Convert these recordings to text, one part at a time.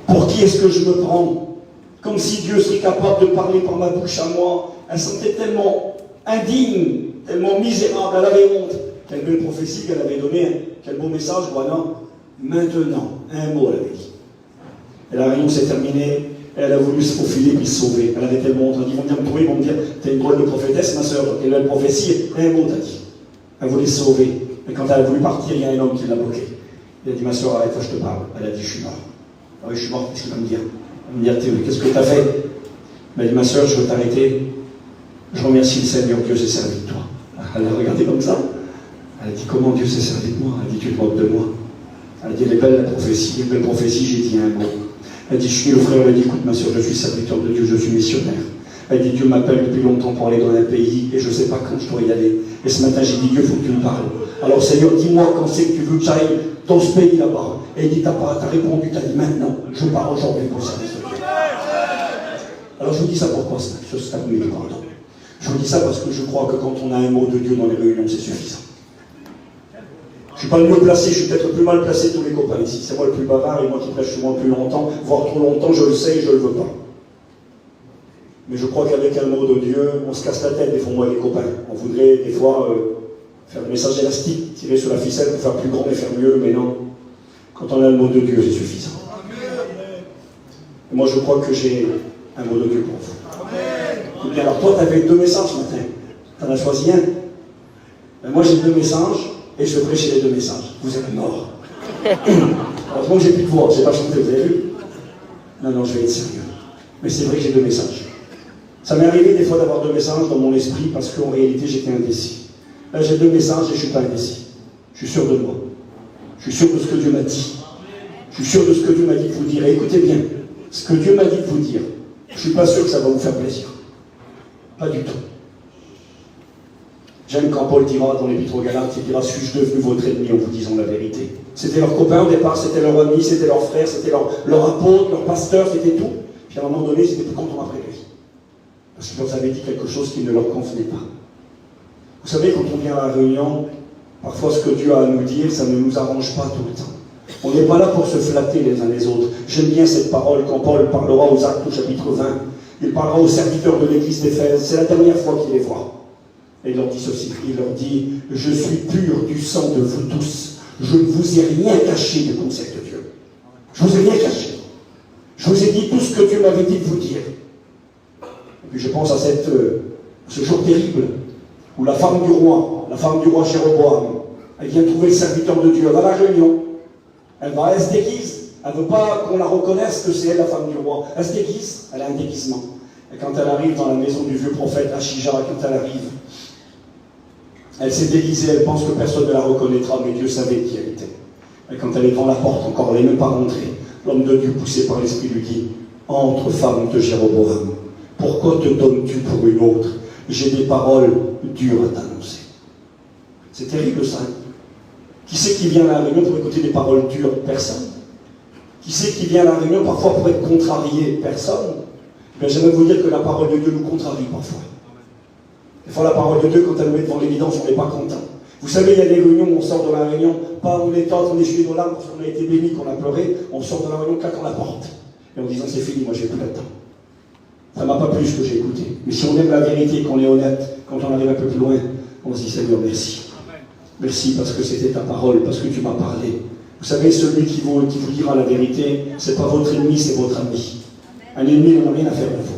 Pour qui est-ce que je me prends? Comme si Dieu serait capable de parler par ma bouche à moi. Elle se sentait tellement indigne, tellement misérable, elle avait honte. Quelle belle prophétie qu'elle avait donnée, hein. Quel beau message, voilà. Maintenant, un mot, elle avait dit. Et la réunion s'est terminée, et elle a voulu se faufiler puis se sauver. Elle avait tellement honte. Ils vont venir me trouver, ils vont me dire, t'es une drôle de prophétesse, ma soeur, quelle belle prophétie. Un mot, t'as dit. Elle voulait se sauver. Et quand elle a voulu partir, il y a un homme qui l'a bloqué. Il a dit, ma soeur, arrête, je te parle. Elle a dit, je suis mort. Ah oui, je suis mort, qu'est-ce qu'il va me dire? Il va me dire, qu'est-ce que tu as fait? Elle a dit, ma soeur, je veux t'arrêter. Je remercie le Seigneur, Dieu s'est servi de toi. Elle a regardé comme ça. Elle a dit, comment Dieu s'est servi de moi? Elle a dit, tu te moques de moi. Elle a dit, les belles prophéties, j'ai dit un mot. Elle a dit, je suis le frère, elle a dit, écoute ma soeur, je suis serviteur de Dieu, je suis missionnaire. Elle a dit, Dieu m'appelle depuis longtemps pour aller dans un pays et je ne sais pas quand je dois y aller. Et ce matin, j'ai dit, Dieu, il faut que tu me parles. Alors Seigneur, dis-moi quand c'est que tu veux que j'aille dans ce pays là-bas. Et il dit, t'as répondu, t'as dit, maintenant, je pars aujourd'hui pour le service de Dieu. Alors je vous dis ça pourquoi, cet après-midi, pardon. Je vous dis ça parce que je crois que quand on a un mot de Dieu dans les réunions, c'est suffisant. Je ne suis pas le mieux placé, je suis peut-être le plus mal placé de tous les copains ici. C'est moi le plus bavard et moi qui prêche souvent le plus longtemps, voire trop longtemps, je le sais et je ne le veux pas. Mais je crois qu'avec un mot de Dieu, on se casse la tête des fois, moi les copains. On voudrait des fois faire des messages élastiques, tirer sur la ficelle pour faire plus grand et faire mieux, mais non. Quand on a le mot de Dieu, c'est suffisant. Et moi je crois que j'ai un mot de Dieu pour vous. Et bien alors toi, tu avais 2 messages ce matin. Tu en as choisi un. Ben, moi j'ai 2 messages. Et je prêche les 2 messages. Vous êtes morts. Heureusement que j'ai plus de voix, je n'ai pas chanté, vous avez vu? Non, je vais être sérieux. Mais c'est vrai que j'ai 2 messages. Ça m'est arrivé des fois d'avoir 2 messages dans mon esprit parce qu'en réalité j'étais indécis. Là j'ai 2 messages et je ne suis pas indécis. Je suis sûr de moi. Je suis sûr de ce que Dieu m'a dit. Je suis sûr de ce que Dieu m'a dit de vous dire. Et écoutez bien, ce que Dieu m'a dit de vous dire, je ne suis pas sûr que ça va vous faire plaisir. Pas du tout. J'aime quand Paul dira dans l'Épître aux Galates, il dira, suis-je devenu votre ennemi en vous disant la vérité? C'était leurs copains au départ, c'était leur ami, c'était leur frère, c'était leur apôtre, leur pasteur, c'était tout. Puis à un moment donné, ils étaient plus contents après lui. Parce qu'il leur avait dit quelque chose qui ne leur convenait pas. Vous savez, quand on vient à la réunion, parfois ce que Dieu a à nous dire, ça ne nous arrange pas tout le temps. On n'est pas là pour se flatter les uns les autres. J'aime bien cette parole quand Paul parlera aux Actes au chapitre 20. Il parlera aux serviteurs de l'église d'Éphèse. C'est la dernière fois qu'il les voit. Et il leur dit ceci, il leur dit, je suis pur du sang de vous tous. Je ne vous ai rien caché du conseil de Dieu. Je ne vous ai rien caché. Je vous ai dit tout ce que Dieu m'avait dit de vous dire. Et puis je pense à ce jour terrible, où la femme du roi Jéroboam, elle vient trouver le serviteur de Dieu, elle va à la réunion. Elle se déguise. Elle ne veut pas qu'on la reconnaisse que c'est elle la femme du roi. Elle se déguise, elle a un déguisement. Et quand elle arrive dans la maison du vieux prophète Achija, quand elle arrive, elle s'est déguisée, elle pense que personne ne la reconnaîtra, mais Dieu savait qui elle était. Et quand elle est devant la porte encore, elle n'est même pas rentrée. L'homme de Dieu, poussé par l'Esprit, lui dit, entre femme de Jéroboam, pourquoi te donnes-tu pour une autre? J'ai des paroles dures à t'annoncer. C'est terrible ça. Qui c'est qui vient à la réunion pour écouter des paroles dures? Personne. Qui c'est qui vient à la réunion parfois pour être contrarié? Personne. Mais j'aimerais vous dire que la parole de Dieu nous contrarie parfois. Des fois, la parole de Dieu, quand elle nous met devant l'évidence, on n'est pas content. Vous savez, il y a des réunions où on sort de la réunion, pas en étant, on est gelé nos larmes parce qu'on a été béni, qu'on a pleuré, on sort de la réunion, claquant la porte. Et en disant, c'est fini, moi j'ai plus le temps. Ça ne m'a pas plu ce que j'ai écouté. Mais si on aime la vérité, qu'on est honnête, quand on arrive un peu plus loin, on se dit, Seigneur, merci. Merci parce que c'était ta parole, parce que tu m'as parlé. Vous savez, celui qui vous dira la vérité, ce n'est pas votre ennemi, c'est votre ami. Un ennemi n'a rien à faire avec vous.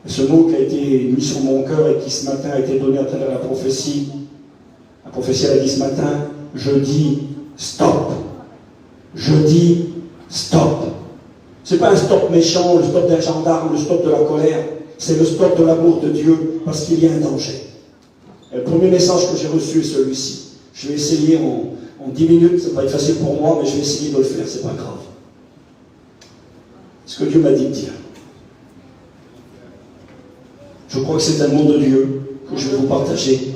Et ce mot qui a été mis sur mon cœur et qui ce matin a été donné à travers la prophétie elle a dit ce matin, je dis stop. Je dis stop. Ce n'est pas un stop méchant, le stop d'un gendarme, le stop de la colère. C'est le stop de l'amour de Dieu parce qu'il y a un danger. Et le premier message que j'ai reçu est celui-ci. Je vais essayer en 10 minutes, ça va être facile pour moi, mais je vais essayer de le faire, c'est pas grave. Ce que Dieu m'a dit de dire. Je crois que c'est un mot de Dieu que je vais vous partager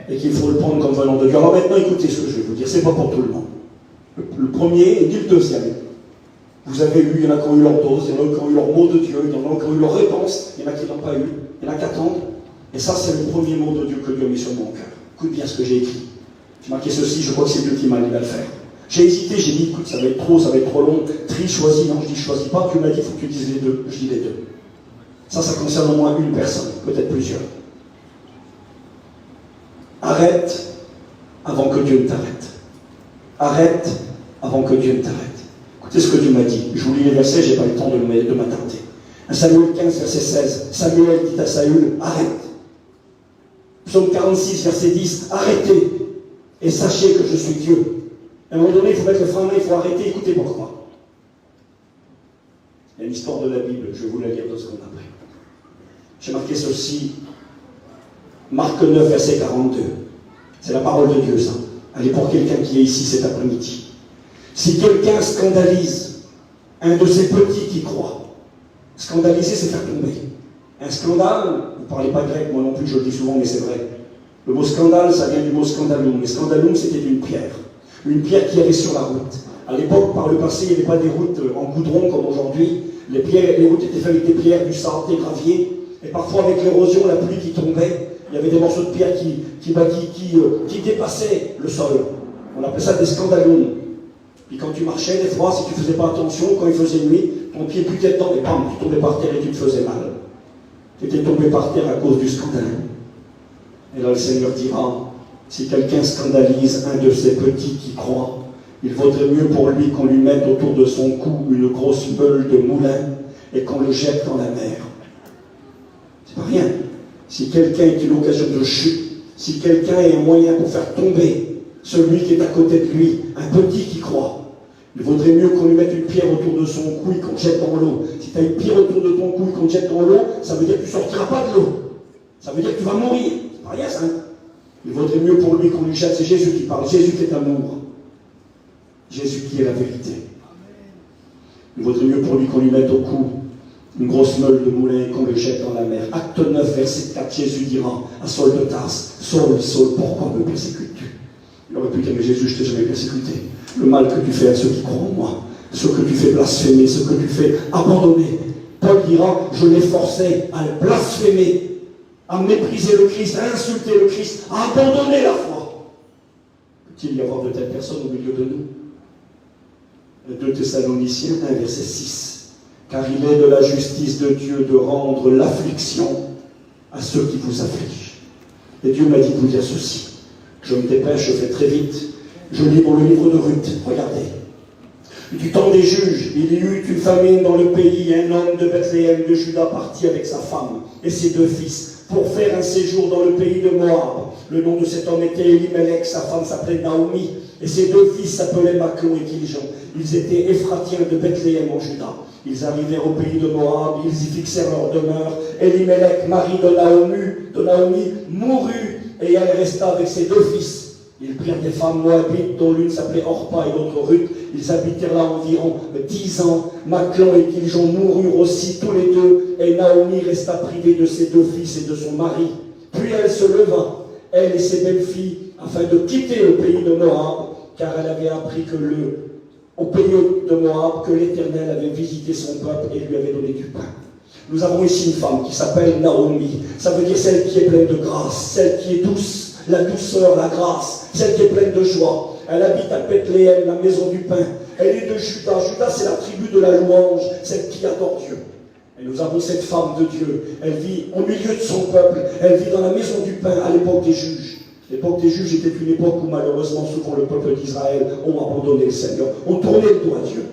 et qu'il faut le prendre comme venant de Dieu. Alors maintenant, écoutez ce que je vais vous dire, c'est pas pour tout le monde. Le premier et ni le deuxième. Vous avez eu, il y en a qui ont eu leur dose, il y en a qui ont eu leur mot de Dieu, il y en a qui ont eu leur réponse, il y en a qui n'ont pas eu, il y en a qui attendent. Et ça, c'est le premier mot de Dieu que Dieu a mis sur mon cœur. Écoute bien ce que j'ai écrit. J'ai marqué ceci, je crois que c'est Dieu qui m'a dit de le faire. J'ai hésité, j'ai dit, écoute, ça va être trop long. Tri, choisis. Non, je dis, choisis pas. Dieu m'a dit, il faut que tu dises les deux. Je dis les deux. Ça concerne au moins une personne, peut-être plusieurs. Arrête avant que Dieu ne t'arrête. Arrête avant que Dieu ne t'arrête. Écoutez ce que Dieu m'a dit. Je vous lis les versets, je n'ai pas le temps de m'attarder. Samuel 15, verset 16. Samuel dit à Saül, arrête. Psaume 46, verset 10. Arrêtez et sachez que je suis Dieu. À un moment donné, il faut mettre le frein à main, il faut arrêter, écoutez pourquoi. Il y a l'histoire de la Bible, je vais vous la lire 2 secondes après. J'ai marqué ceci, Marc 9, verset 42. C'est la parole de Dieu, ça. Elle est pour quelqu'un qui est ici cet après-midi. Si quelqu'un scandalise un de ces petits qui croient, scandaliser, c'est faire tomber. Un scandale, vous ne parlez pas grec, moi non plus, je le dis souvent, mais c'est vrai. Le mot scandale, ça vient du mot scandalum. Mais scandalum, c'était une pierre. Une pierre qui allait sur la route. À l'époque, par le passé, il n'y avait pas des routes en goudron comme aujourd'hui. Les routes étaient faites avec des pierres, du sable, des graviers. Et parfois, avec l'érosion, la pluie qui tombait, il y avait des morceaux de pierre qui dépassaient le sol. On appelait ça des scandalums. Puis quand tu marchais, des fois, si tu ne faisais pas attention, quand il faisait nuit, ton pied plutait dedans et bam, tu tombais par terre et tu te faisais mal. Tu étais tombé par terre à cause du scandale. Et là, le Seigneur dira, si quelqu'un scandalise un de ces petits qui croient, il vaudrait mieux pour lui qu'on lui mette autour de son cou une grosse meule de moulin et qu'on le jette dans la mer. C'est pas rien. Si quelqu'un est une occasion de chute, si quelqu'un est un moyen pour faire tomber celui qui est à côté de lui, un petit qui croit, il vaudrait mieux qu'on lui mette une pierre autour de son cou et qu'on le jette dans l'eau. Si tu as une pierre autour de ton cou et qu'on te jette dans l'eau, ça veut dire que tu ne sortiras pas de l'eau. Ça veut dire que tu vas mourir. C'est pas rien ça. Hein. Il vaudrait mieux pour lui qu'on lui jette. C'est Jésus qui parle. Jésus qui est amour. Jésus qui est la vérité. Il vaudrait mieux pour lui qu'on lui mette au cou une grosse meule de moulin et qu'on le jette dans la mer. Acte 9, verset 4, Jésus dira à Saul de Tarse, Saul, Saul, pourquoi me persécutes-tu? Il aurait pu dire, mais Jésus, je ne t'ai jamais persécuté. Le mal que tu fais à ceux qui croient en moi, ce que tu fais blasphémer, ce que tu fais abandonner. Paul dira, je l'ai forcé à le blasphémer, à mépriser le Christ, à insulter le Christ, à abandonner la foi. Peut-il y avoir de telles personnes au milieu de nous? 2 Thessaloniciens 1, verset 6. Car il est de la justice de Dieu de rendre l'affliction à ceux qui vous affligent. Et Dieu m'a dit de vous dire ceci. Je me dépêche, je fais très vite. Je lis dans le livre de Ruth. Regardez. Du temps des juges, il y eut une famine dans le pays. Un homme de Bethléem de Juda partit avec sa femme et ses 2 fils pour faire un séjour dans le pays de Moab. Le nom de cet homme était Elimelech, sa femme s'appelait Naomi, et ses 2 fils s'appelaient Maclon et Kiljon. Ils étaient Éphratiens de Bethléem en Juda. Ils arrivèrent au pays de Moab, ils y fixèrent leur demeure. Elimelech, mari de Naomi, mourut, et elle resta avec ses 2 fils. Ils prirent des femmes moabites, dont l'une s'appelait Orpa et l'autre Ruth. Ils habitèrent là environ 10 ans. Maclon et Kiljon moururent aussi tous les 2, et Naomi resta privée de ses 2 fils et de son mari. Puis elle se leva, elle et ses belles-filles, afin de quitter le pays de Moab, car elle avait appris au pays de Moab que l'Éternel avait visité son peuple et lui avait donné du pain. Nous avons ici une femme qui s'appelle Naomi. Ça veut dire celle qui est pleine de grâce, celle qui est douce, la douceur, la grâce, celle qui est pleine de joie. Elle habite à Bethléem, la maison du pain. Elle est de Juda. Juda, c'est la tribu de la louange, celle qui adore Dieu. Et nous avons cette femme de Dieu. Elle vit au milieu de son peuple. Elle vit dans la maison du pain à l'époque des juges. L'époque des juges était une époque où malheureusement souvent le peuple d'Israël ont abandonné le Seigneur, ont tourné le dos à Dieu.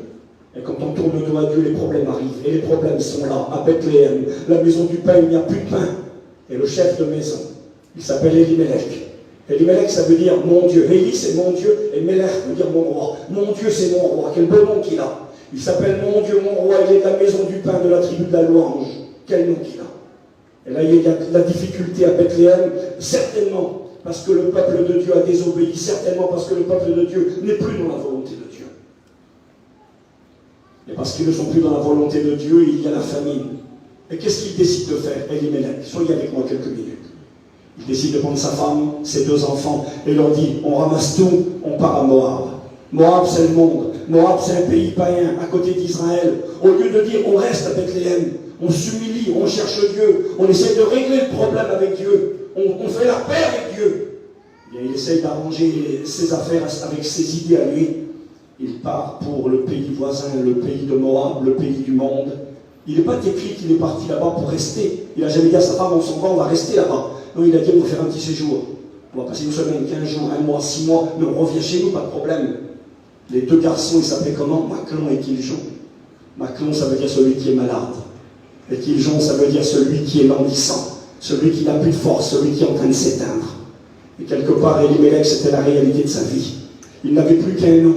Et quand on tourne le dos à Dieu, les problèmes arrivent. Et les problèmes sont là, à Bethléem. La maison du pain, il n'y a plus de pain. Et le chef de maison, il s'appelle Elimelech. Elimelech, ça veut dire mon Dieu. Élie, c'est mon Dieu. Et Melech veut dire mon roi. Mon Dieu, c'est mon roi. Quel beau nom qu'il a. Il s'appelle mon Dieu, mon roi. Il est de la maison du pain, de la tribu de la louange. Quel nom qu'il a. Et là, il y a la difficulté à Bethléem, certainement parce que le peuple de Dieu a désobéi, certainement parce que le peuple de Dieu n'est plus dans la volonté de Dieu. Et parce qu'ils ne sont plus dans la volonté de Dieu, il y a la famine. Et qu'est-ce qu'il décide de faire, Elimelech? Soyez avec moi quelques minutes. Il décide de prendre sa femme, ses 2 enfants, et leur dit, on ramasse tout, on part à Moab. Moab, c'est le monde. Moab, c'est un pays païen, à côté d'Israël. Au lieu de dire, on reste à Bethléem, on s'humilie, on cherche Dieu, on essaie de régler le problème avec Dieu, on fait la paix avec Dieu. Et il essaye d'arranger ses affaires avec ses idées à lui. il part pour le pays voisin, le pays de Moab, le pays du monde. Il n'est pas écrit qu'il est parti là-bas pour rester. Il n'a jamais dit à sa femme, on s'en va, on va rester là-bas. Non, il a dit, on va faire un petit séjour. On va passer une semaine, 15 jours, 1 mois, 6 mois, mais on revient chez nous, pas de problème. Les deux garçons, ils s'appelaient comment? Maclon et Kiljon. Maclon, ça veut dire celui qui est malade. Et Kiljon, ça veut dire celui qui est languissant, celui qui n'a plus de force, celui qui est en train de s'éteindre. Et quelque part, Elimelech, c'était la réalité de sa vie. Il n'avait plus qu'un nom.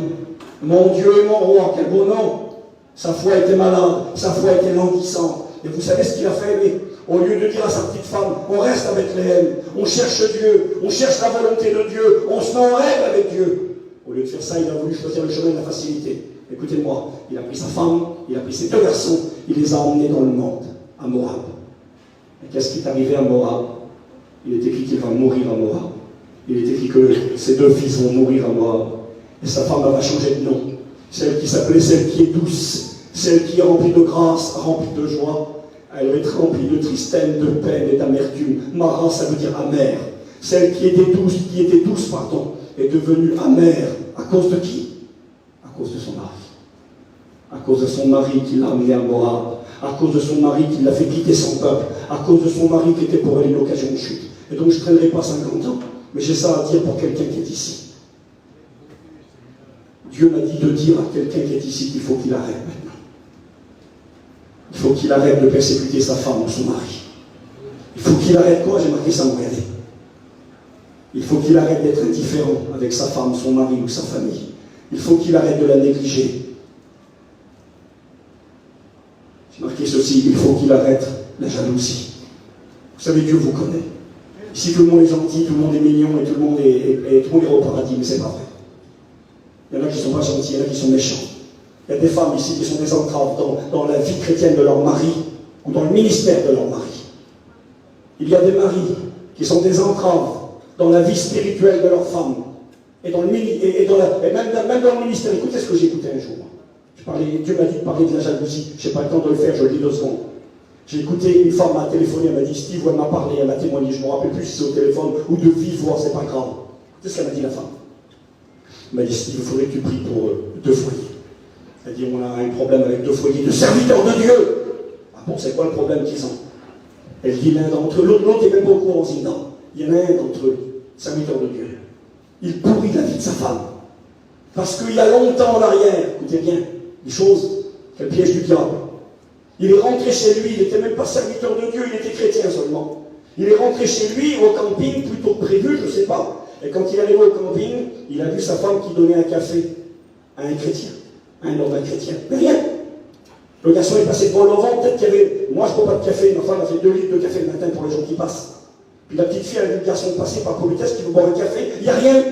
Mon Dieu et mon roi, quel beau nom! Sa foi était malade, sa foi était languissante. Et vous savez ce qu'il a fait, lui? Au lieu de dire à sa petite femme, on reste avec Léem, on cherche Dieu, on cherche la volonté de Dieu, on se met en règle avec Dieu. Au lieu de faire ça, il a voulu choisir le chemin de la facilité. Écoutez-moi, il a pris sa femme, il a pris ses deux garçons, il les a emmenés dans le monde, à Moab. Et qu'est-ce qui est arrivé à Moab? Il est écrit qu'il va mourir à Moab. Il est écrit que ses deux fils vont mourir à Moab. Et sa femme va changer de nom. Celle qui s'appelait celle qui est douce, celle qui est remplie de grâce, remplie de joie. Elle va être remplie de tristesse, de peine et d'amertume. Mara, ça veut dire amère. Celle qui était douce, est devenue amère. À cause de qui? À cause de son mari. À cause de son mari qui l'a amené à Moab. À cause de son mari qui l'a fait quitter son peuple. À cause de son mari qui était pour elle une occasion de chute. Et donc je ne traînerai pas 50 ans. Mais j'ai ça à dire pour quelqu'un qui est ici. Dieu m'a dit de dire à quelqu'un qui est ici qu'il faut qu'il arrête maintenant. Il faut qu'il arrête de persécuter sa femme ou son mari. Il faut qu'il arrête quoi? J'ai marqué ça, regardez. Il faut qu'il arrête d'être indifférent avec sa femme, son mari ou sa famille. Il faut qu'il arrête de la négliger. J'ai marqué ceci, il faut qu'il arrête la jalousie. Vous savez, Dieu vous connaît. Ici, tout le monde est gentil, tout le monde est mignon et tout le monde est au paradis, mais c'est pas vrai. Il y en a qui ne sont pas gentils, il y en a qui sont méchants. Il y a des femmes ici qui sont des entraves dans la vie chrétienne de leur mari ou dans le ministère de leur mari. Il y a des maris qui sont des entraves dans la vie spirituelle de leur femme et, même dans le ministère. Écoutez ce que j'ai écouté un jour. Dieu m'a dit de parler de la jalousie. Je n'ai pas le temps de le faire, je le dis 2 secondes. J'ai écouté une femme m'a téléphoné, elle m'a dit Steve, elle m'a parlé, elle m'a témoigné, je ne me rappelle plus si c'est au téléphone ou de vive voix, c'est pas grave. C'est ce qu'elle m'a dit la femme. Elle m'a dit Steve, il faudrait que tu pries pour 2 foyers. Elle a dit on a un problème avec 2 foyers de serviteurs de Dieu. Ah bon, c'est quoi le problème qu'ils ont? Elle dit l'un d'entre eux, l'autre n'est même pas au courant, non. Il y en a un d'entre eux, serviteur de Dieu. Il pourrit la vie de sa femme. Parce qu'il y a longtemps en arrière, écoutez bien, des choses, quel piège du diable. Il est rentré chez lui, il n'était même pas serviteur de Dieu, il était chrétien seulement. Il est rentré chez lui au camping, plutôt que prévu, je ne sais pas. Et quand il est arrivé au camping, il a vu sa femme qui donnait un café à un chrétien, à un homme, un chrétien. Mais rien. Le garçon est passé devant l'enfant, peut-être qu'il y avait... Moi, je ne bois pas de café, ma femme a fait 2 litres de café le matin pour les gens qui passent. Puis la petite fille, elle a vu le garçon passer par politesse, qui veut boire un café, il n'y a rien.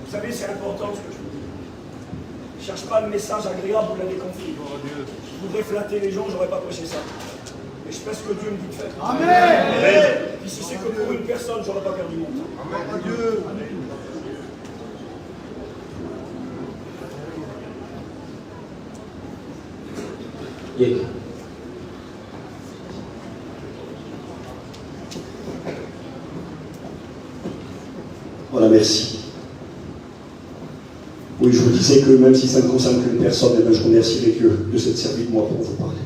Vous savez, c'est important ce que je vous dis. Je ne cherche pas le message agréable, vous l'avez compris. Je voudrais flatter les gens, je n'aurais pas prêché ça. Mais je fais ce que Dieu me dit de faire. Amen. Et si c'est que pour une personne, je n'aurais pas perdu mon temps. Amen. Dieu. Yeah. Voilà, merci. Oui, je vous disais que même si ça ne concerne qu'une personne, eh bien, je remercierai Dieu de s'être servi de moi pour vous parler.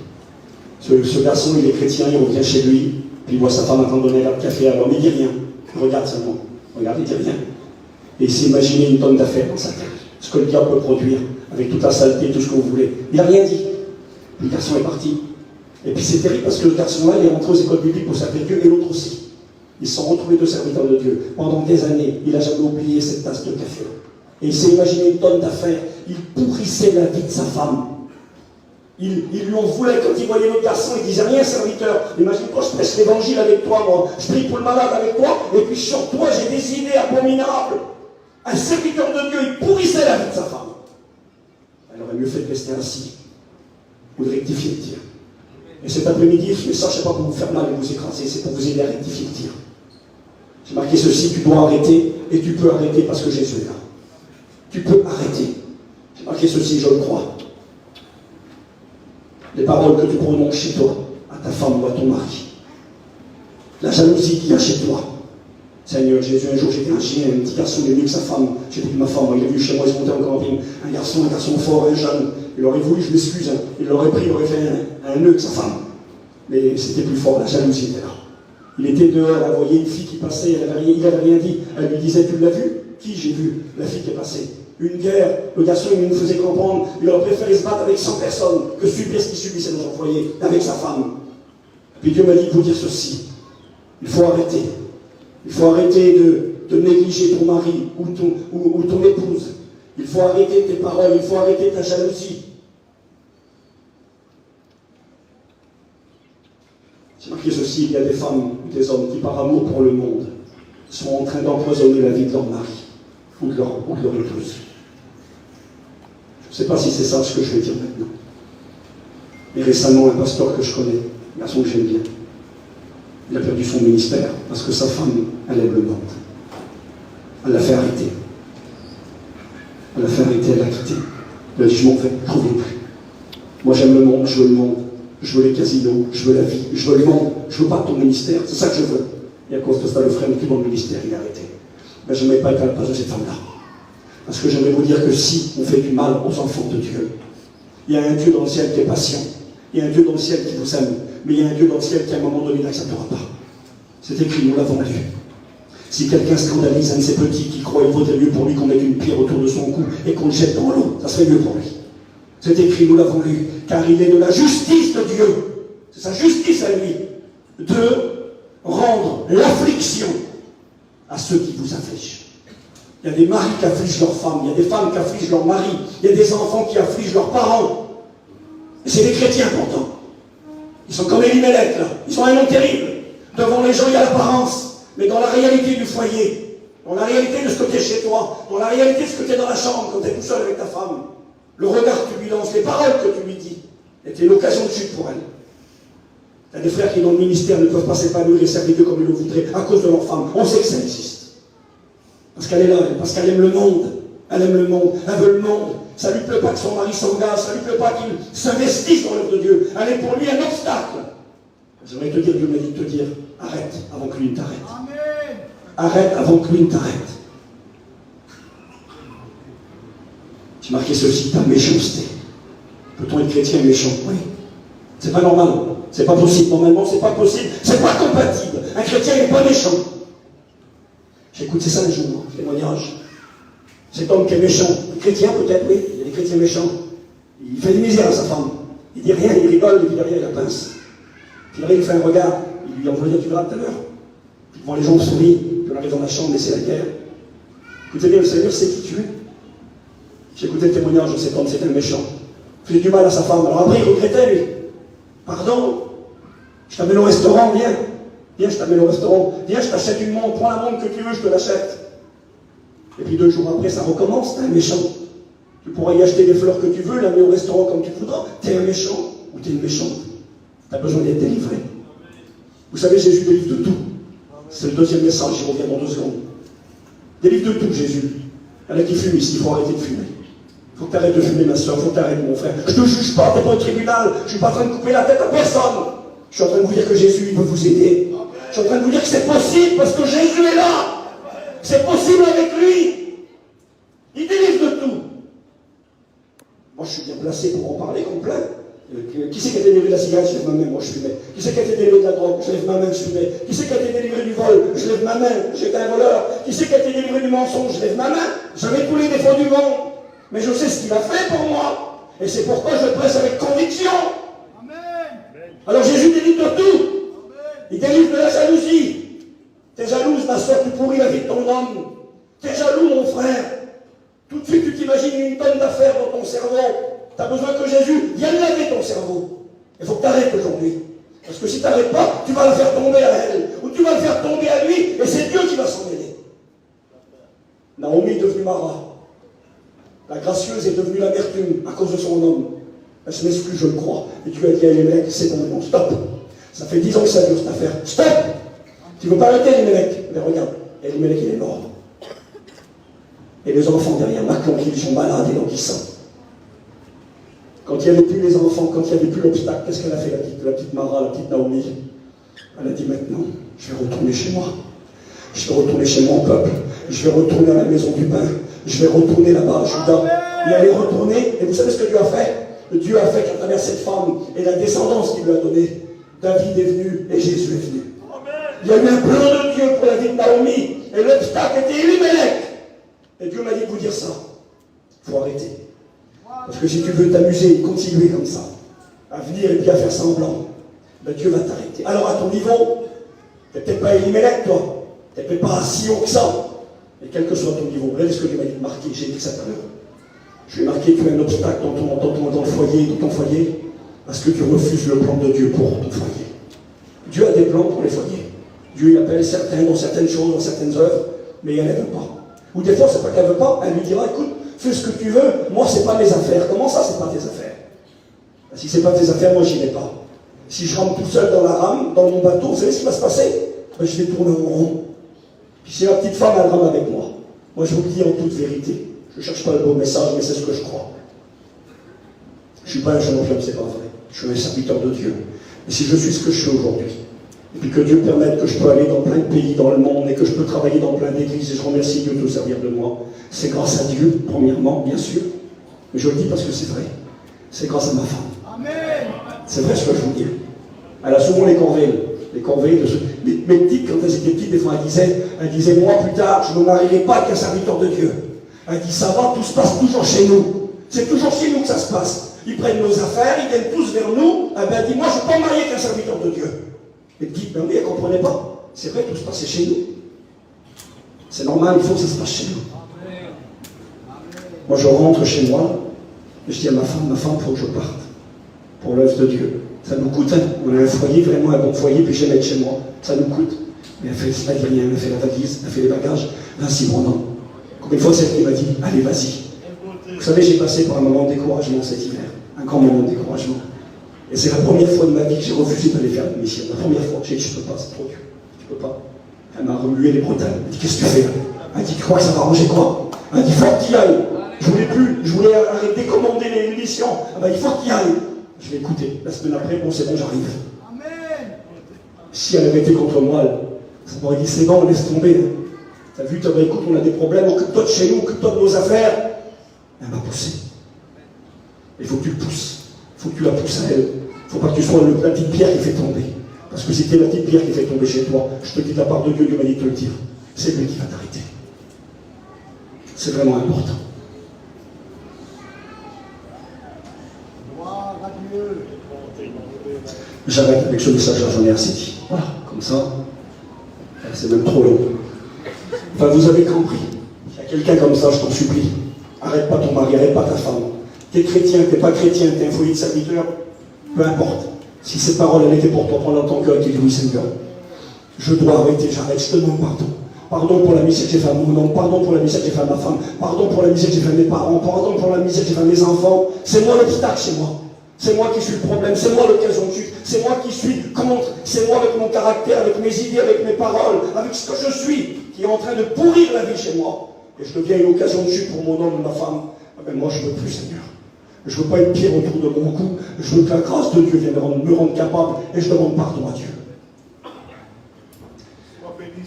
Ce garçon, il est chrétien, il revient chez lui, puis il voit sa femme en train de donner un verre de café à l'homme, il ne dit rien. Regarde seulement. Regarde, il ne dit rien. Et il s'est imaginé une tonne d'affaires dans sa tête. Ce que le diable peut produire, avec toute la saleté, tout ce que vous voulez. Il n'a rien dit. Puis le garçon est parti. Et puis c'est terrible parce que le garçon-là, il est rentré aux écoles bibliques pour servir Dieu, et l'autre aussi. Ils se sont retrouvés 2 serviteurs de Dieu. Pendant des années, il n'a jamais oublié cette tasse de café. Et il s'est imaginé une tonne d'affaires. Il pourrissait la vie de sa femme. Ils lui en voulaient quand il voyait l'autre garçon, il disait rien, serviteur. Imagine-toi, je prêche l'évangile avec toi, moi. Je prie pour le malade avec toi, et puis sur toi, j'ai des idées abominables. Un serviteur de Dieu, il pourrissait la vie de sa femme. Elle aurait mieux fait de rester assis, ou de rectifier le tir. Et cet après-midi, ce message, ce n'est pas pour vous faire mal et vous écraser, c'est pour vous aider à rectifier le tir. J'ai marqué ceci, tu dois arrêter, et tu peux arrêter parce que Jésus est là. Tu peux arrêter. marqué ceci, je le crois. Les paroles que tu prononces chez toi, à ta femme ou à ton mari. La jalousie qu'il y a chez toi. Seigneur Jésus, un jour j'étais un chien, un petit garçon, il est venu que sa femme, j'ai dit ma femme, il est venu chez moi, il se montait en camping, un garçon fort, un jeune, il aurait voulu, je m'excuse, hein, il l'aurait pris, il aurait fait un nœud que sa femme. Mais c'était plus fort, la jalousie était là. Il était dehors, elle voyait une fille qui passait, il n'avait rien dit, elle lui disait, tu l'as vu? Qui? J'ai vu, la fille qui est passée. Une guerre, le garçon il nous faisait comprendre, il aurait préféré se battre avec 100 personnes que subir ce qu'il subissait dans son foyer, avec sa femme. Puis Dieu m'a dit de vous dire ceci, il faut arrêter. Il faut arrêter de négliger ton mari ou ton épouse. Il faut arrêter tes paroles, il faut arrêter ta jalousie. J'ai marqué ceci, il y a des femmes ou des hommes qui, par amour pour le monde, sont en train d'empoisonner la vie de leur mari ou de leur épouse. Je ne sais pas si c'est ça ce que je vais dire maintenant. Mais récemment, un pasteur que je connais, un garçon que j'aime bien, il a perdu son ministère parce que sa femme, elle aime le monde. Elle l'a fait arrêter. Elle l'a fait arrêter, elle l'a quitté. Elle a dit, je m'en vais, je ne reviens plus. Moi j'aime le monde, je veux le monde. Je veux les casinos, je veux la vie, je veux le monde. Je ne veux pas ton ministère, c'est ça que je veux. Et à cause de ça, le frère n'est plus dans le ministère, il a arrêté. Mais je n'aimais pas être à la place de cette femme-là. Parce que j'aimerais vous dire que si on fait du mal aux enfants de Dieu, il y a un Dieu dans le ciel qui est patient. Il y a un Dieu dans le ciel qui vous aime. Mais il y a un Dieu dans le ciel qui, à un moment donné, n'acceptera pas. C'est écrit, nous l'avons lu. Si quelqu'un scandalise un de ses petits qui croit, il vaudrait mieux pour lui qu'on mette une pierre autour de son cou et qu'on le jette dans l'eau. Ça serait mieux pour lui. C'est écrit, nous l'avons lu. Car il est de la justice de Dieu. C'est sa justice à lui. De rendre l'affliction à ceux qui vous affligent. Il y a des maris qui affligent leurs femmes. Il y a des femmes qui affligent leurs maris. Il y a des enfants qui affligent leurs parents. Et c'est des chrétiens pourtant. Ils sont comme Elimelech, là. Ils ont un nom terrible. Devant les gens, il y a l'apparence. Mais dans la réalité du foyer, dans la réalité de ce que tu es chez toi, dans la réalité de ce que tu es dans la chambre, quand tu es tout seul avec ta femme, le regard que tu lui lances, les paroles que tu lui dis, étaient l'occasion de chute pour elle. Il y a des frères qui, dans le ministère, ne peuvent pas s'épanouir et servir Dieu comme ils le voudraient à cause de leur femme. On sait que ça existe. Parce qu'elle est là, parce qu'elle aime le monde. Elle aime le monde, elle veut le monde. Ça ne lui plaît pas que son mari s'engage, ça ne lui plaît pas qu'il s'investisse dans l'œuvre de Dieu. Elle est pour lui un obstacle. J'aimerais te dire, Dieu m'a dit de te dire, arrête avant que lui ne t'arrête. Amen. Arrête avant que lui ne t'arrête. J'ai marqué ceci, ta méchanceté. Peut-on être chrétien méchant? Oui. C'est pas normal. C'est pas possible. Normalement, c'est pas possible. C'est pas compatible. Un chrétien n'est pas méchant. J'ai écouté ça un jour, témoignage. Cet homme qui est méchant, chrétien peut-être, oui, il y a des chrétiens méchants. Il fait des misères à sa femme. Il dit rien, il rigole, et puis derrière, il la pince. Puis il fait un regard, il lui envoie dire, tu verras tout à l'heure. Puis devant les gens, on sourit, puis on arrive dans la chambre, et c'est la guerre. Écoutez bien, le Seigneur sait qui tu es. J'ai écouté le témoignage de cet homme, c'était un méchant. Il faisait du mal à sa femme. Alors après, il regrettait, lui. Pardon, je t'amène au restaurant, viens. Viens, je t'amène au restaurant. Viens, je t'achète une montre, prends la montre que tu veux, je te l'achète. Et puis 2 jours après, ça recommence, t'es un méchant. Tu pourras y acheter les fleurs que tu veux, l'amener au restaurant comme tu voudras. T'es un méchant ou t'es une méchante. T'as besoin d'être délivré. Vous savez, Jésus délivre de tout. C'est le deuxième message, j'y reviens dans 2 secondes. Délivre de tout, Jésus. Il y en a qui fument ici, il faut arrêter de fumer. Il faut que tu arrêtes de fumer, ma soeur, il faut que tu arrêtes, mon frère. Je ne te juge pas, tu n'es pas au tribunal, je ne suis pas en train de couper la tête à personne. Je suis en train de vous dire que Jésus, il veut vous aider. Je suis en train de vous dire que c'est possible parce que Jésus est là. C'est possible avec lui. Il délivre de tout. Moi, je suis bien placé pour en parler complet. Qui c'est qui a été délivré de la cigarette? Je lève ma main, moi je fumais. Qui c'est qui a été délivré de la drogue? Je lève ma main, je fumais. Qui c'est qui a été délivré du vol? Je lève ma main, j'étais un voleur. Qui c'est qui a été délivré du mensonge? Je lève ma main. J'avais tous les défauts du monde. Mais je sais ce qu'il a fait pour moi. Et c'est pourquoi je presse avec conviction. Amen. Alors Jésus délivre de tout. Amen. Il délivre de la jalousie. T'es jalouse, ma soeur, tu pourris la vie de ton homme. T'es jaloux, mon frère. Tout de suite, tu t'imagines une tonne d'affaires dans ton cerveau. Tu as besoin que Jésus vienne laver ton cerveau. Il faut que tu arrêtes aujourd'hui. Parce que si tu n'arrêtes pas, tu vas la faire tomber à elle. Ou tu vas le faire tomber à lui, et c'est Dieu qui va s'en mêler. Naomi est devenue Mara. La gracieuse est devenue l'amertume à cause de son homme. Elle se m'excuse, je le crois. Et tu as dit à Elimelech, c'est bon, non, stop. Ça fait 10 ans que ça dure cette affaire. Stop. Tu ne veux pas arrêter Elimelech? Mais regarde, Elimelech il est mort. Et les enfants derrière Macron qui sont malades et languissants. Quand il n'y avait plus les enfants, quand il n'y avait plus l'obstacle, qu'est-ce qu'elle a fait, la petite Mara, la petite Naomi? Elle a dit maintenant, je vais retourner chez moi. Je vais retourner chez mon peuple. Je vais retourner à la maison du pain. Je vais retourner là-bas à Juda. Et elle est retournée. Et vous savez ce que Dieu a fait? Dieu a fait qu'à travers cette femme et la descendance qu'il lui a donnée, David est venu et Jésus est venu. Il y a eu un plan de Dieu pour la vie de Naomi. Et l'obstacle était Elimelech. Et Dieu m'a dit de vous dire ça. Il faut arrêter. Parce que si tu veux t'amuser et continuer comme ça, à venir et puis à faire semblant, ben Dieu va t'arrêter. Alors à ton niveau, tu n'es peut-être pas Elimelech, toi. Tu n'es peut-être pas si haut que ça. Mais quel que soit ton niveau, regardez ce que Dieu m'a dit de marquer. J'ai dit ça tout à l'heure. Je vais marquer que tu as un obstacle dans le foyer, dans ton foyer, parce que tu refuses le plan de Dieu pour ton foyer. Dieu a des plans pour les foyers. Dieu il appelle certains dans certaines choses, dans certaines œuvres, mais elle ne veut pas. Ou des fois, c'est pas qu'elle ne veut pas, elle lui dira, écoute, fais ce que tu veux, moi, c'est pas mes affaires. Comment ça, c'est pas tes affaires? Ben, si c'est pas tes affaires, moi, j'y vais pas. Si je rentre tout seul dans la rame, dans mon bateau, vous savez ce qui va se passer? Ben, je vais tourner en rond. Puis si la petite femme, elle rame avec moi, moi, je vous le dis en toute vérité. Je ne cherche pas le beau message, mais c'est ce que je crois. Je ne suis pas un jeune homme, c'est pas vrai. Je suis un serviteur de Dieu. Et si je suis ce que je suis aujourd'hui, et puis que Dieu permette que je peux aller dans plein de pays dans le monde, et que je peux travailler dans plein d'églises, et je remercie Dieu de se servir de moi, c'est grâce à Dieu, premièrement, bien sûr. Mais je le dis parce que c'est vrai. C'est grâce à ma femme. Amen. C'est vrai ce que je vous dis. Elle a souvent les corvées de ceux... Mes petites, quand elles étaient petites, des fois, elles disaient, moi, plus tard, je ne me marierai pas qu'un serviteur de Dieu. Elle dit, ça va, tout se passe toujours chez nous. C'est toujours chez nous que ça se passe. Ils prennent nos affaires, ils viennent tous vers nous. Elle dit, moi, je ne veux pas me marier qu'un serviteur de Dieu. Les petites, ben oui, elles ne comprenaient pas. C'est vrai, tout se passait chez nous. C'est normal, il faut que ça se passe chez nous. Moi, je rentre chez moi, et je dis à ma femme, il faut que je parte. Pour l'œuvre de Dieu. Ça nous coûte, hein. On a un foyer, vraiment un bon foyer, puis j'aime être chez moi. Ça nous coûte. Mais elle fait elle fait la valise, elle fait les bagages. Vinci, bon, non. Une fois, c'est elle qui m'a dit, allez, vas-y. Vous savez, j'ai passé par un moment de découragement cet hiver. Un grand moment de découragement. Et c'est la première fois de ma vie que j'ai refusé d'aller faire une mission. La première fois, j'ai dit, je ne peux pas, c'est trop dur. Je ne peux pas. Elle m'a remué les bretelles. Elle m'a dit, qu'est-ce que tu fais là? Elle m'a dit, tu crois que ça va arranger quoi? Elle m'a dit, il faut qu'il y aille. Je voulais plus, je voulais arrêter de commander les missions. Elle m'a dit, il faut qu'il y aille. Je l'ai écouté. La semaine après, bon, c'est bon, j'arrive. Amen. Si elle avait été contre moi, ça m'aurait dit, c'est bon, laisse tomber. T'as vu, écoute, on a des problèmes, occupe-toi de chez nous, occupe-toi de nos affaires. Elle m'a poussé. Il faut que tu le pousses. Il faut que tu la pousses à elle. Il ne faut pas que tu sois la petite pierre qui fait tomber. Parce que si t'es la petite pierre qui fait tomber chez toi, je te dis de la part de Dieu, Dieu m'a dit de te le dire. C'est lui qui va t'arrêter. C'est vraiment important. J'arrête avec ce message-là, j'en ai assez dit. Voilà, comme ça, c'est même trop long. Enfin, vous avez compris. Il y a quelqu'un comme ça, je t'en supplie. Arrête pas ton mari, arrête pas ta femme. T'es chrétien, t'es pas chrétien, t'es un foyer de serviteur, peu importe. Si cette parole, elle était pour toi, prends-la dans ton cœur et dis oui, Seigneur. Je dois arrêter, j'arrête, je te demande pardon. Pardon pour la misère que j'ai fait à mon nom, pardon pour la misère que j'ai fait à ma femme, pardon pour la misère que j'ai fait à mes parents, pardon pour la misère que j'ai fait à mes enfants. C'est moi l'obstacle chez moi. C'est moi qui suis le problème, c'est moi l'occasion de chute, c'est moi qui suis contre, c'est moi avec mon caractère, avec mes idées, avec mes paroles, avec ce que je suis, qui est en train de pourrir la vie chez moi. Et je deviens une occasion de chute pour mon homme ou ma femme. Ah ben moi je ne veux plus, Seigneur. Je ne veux pas une pierre autour de mon cou, je veux que la grâce de Dieu vienne me rendre capable, et je demande pardon à Dieu.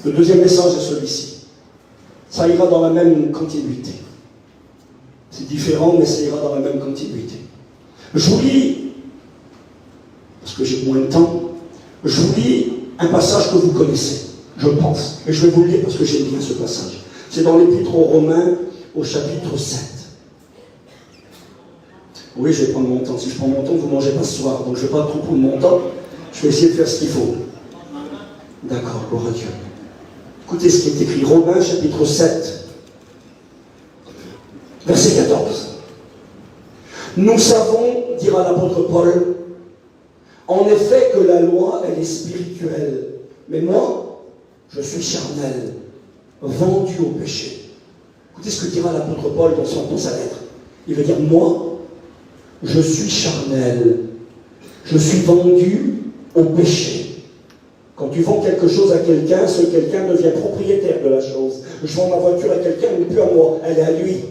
Le deuxième message est celui-ci. Ça ira dans la même continuité. C'est différent, mais ça ira dans la même continuité. Je vous lis, parce que j'ai moins de temps, je vous lis un passage que vous connaissez, je pense. Et je vais vous le lire parce que j'aime bien ce passage. C'est dans l'Épître aux Romains, au chapitre 7. Oui, je vais prendre mon temps. Si je prends mon temps, vous ne mangez pas ce soir. Donc je ne vais pas trop prendre mon temps. Je vais essayer de faire ce qu'il faut. D'accord, gloire à Dieu. Écoutez ce qui est écrit. Romains, chapitre 7, verset 14. Nous savons, dira l'apôtre Paul, en effet que la loi, elle est spirituelle. Mais moi, je suis charnel, vendu au péché. Écoutez ce que dira l'apôtre Paul dans sa lettre. Il veut dire, moi, je suis charnel. Je suis vendu au péché. Quand tu vends quelque chose à quelqu'un, ce quelqu'un devient propriétaire de la chose. Je vends ma voiture à quelqu'un, elle n'est plus à moi, elle est à lui.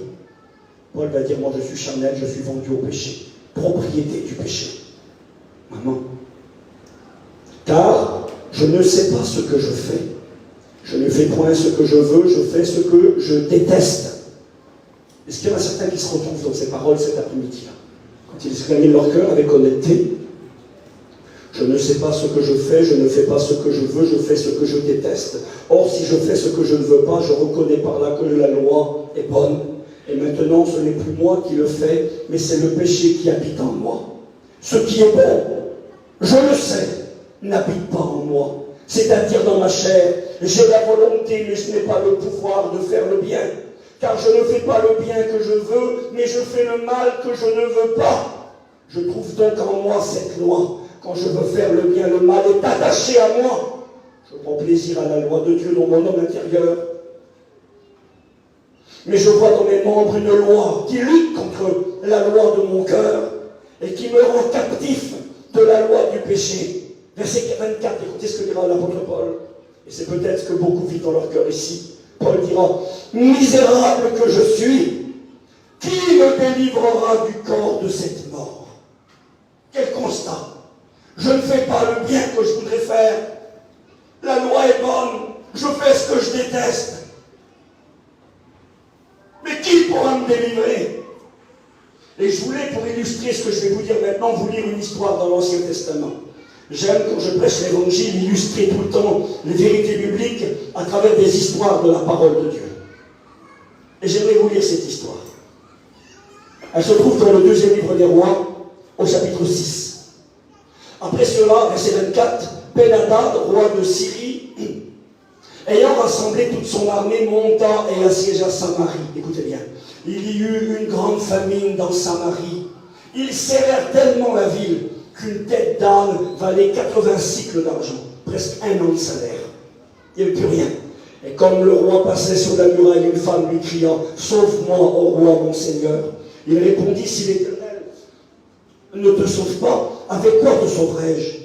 Paul va dire, moi je suis charnel, je suis vendu au péché. propriété du péché. Maman. Car je ne sais pas ce que je fais. Je ne fais point ce que je veux, je fais ce que je déteste. Est-ce qu'il y en a certains qui se retrouvent dans ces paroles cet après-midi-là? Quand ils examinent leur cœur avec honnêteté, je ne sais pas ce que je fais, je ne fais pas ce que je veux, je fais ce que je déteste. Or, si je fais ce que je ne veux pas, je reconnais par là que la loi est bonne. Et maintenant, ce n'est plus moi qui le fais, mais c'est le péché qui habite en moi. Ce qui est bon, je le sais, n'habite pas en moi. C'est-à-dire dans ma chair, j'ai la volonté, mais je n'ai pas le pouvoir de faire le bien. Car je ne fais pas le bien que je veux, mais je fais le mal que je ne veux pas. Je trouve donc en moi cette loi. Quand je veux faire le bien, le mal est attaché à moi. Je prends plaisir à la loi de Dieu dans mon homme intérieur. Mais je vois dans mes membres une loi qui lutte contre la loi de mon cœur et qui me rend captif de la loi du péché. Verset 24, écoutez ce que dira l'apôtre Paul. Et c'est peut-être ce que beaucoup vivent dans leur cœur ici. Paul dira, « Misérable que je suis, qui me délivrera du corps de cette mort ?» Quel constat! Je ne fais pas le bien que je voudrais faire. La loi est bonne, je fais ce que je déteste. Mais qui pourra me délivrer? Et je voulais, pour illustrer ce que je vais vous dire maintenant, vous lire une histoire dans l'Ancien Testament. J'aime, quand je prêche l'Évangile, illustrer tout le temps les vérités bibliques à travers des histoires de la parole de Dieu. Et j'aimerais vous lire cette histoire. Elle se trouve dans le 2e livre des Rois, au chapitre 6. Après cela, verset 24, Ben-Hadad, roi de Syrie, ayant rassemblé toute son armée, monta et assiégea Samarie. Écoutez bien. Il y eut une grande famine dans Samarie. Ils serrèrent tellement la ville qu'une tête d'âne valait 80 cycles d'argent, presque un an de salaire. Il n'y avait plus rien. Et comme le roi passait sur la muraille, une femme lui cria, « Sauve-moi, ô roi, mon Seigneur !» Il répondit, « Si l'Éternel ne te sauve pas, avec quoi te sauverai-je »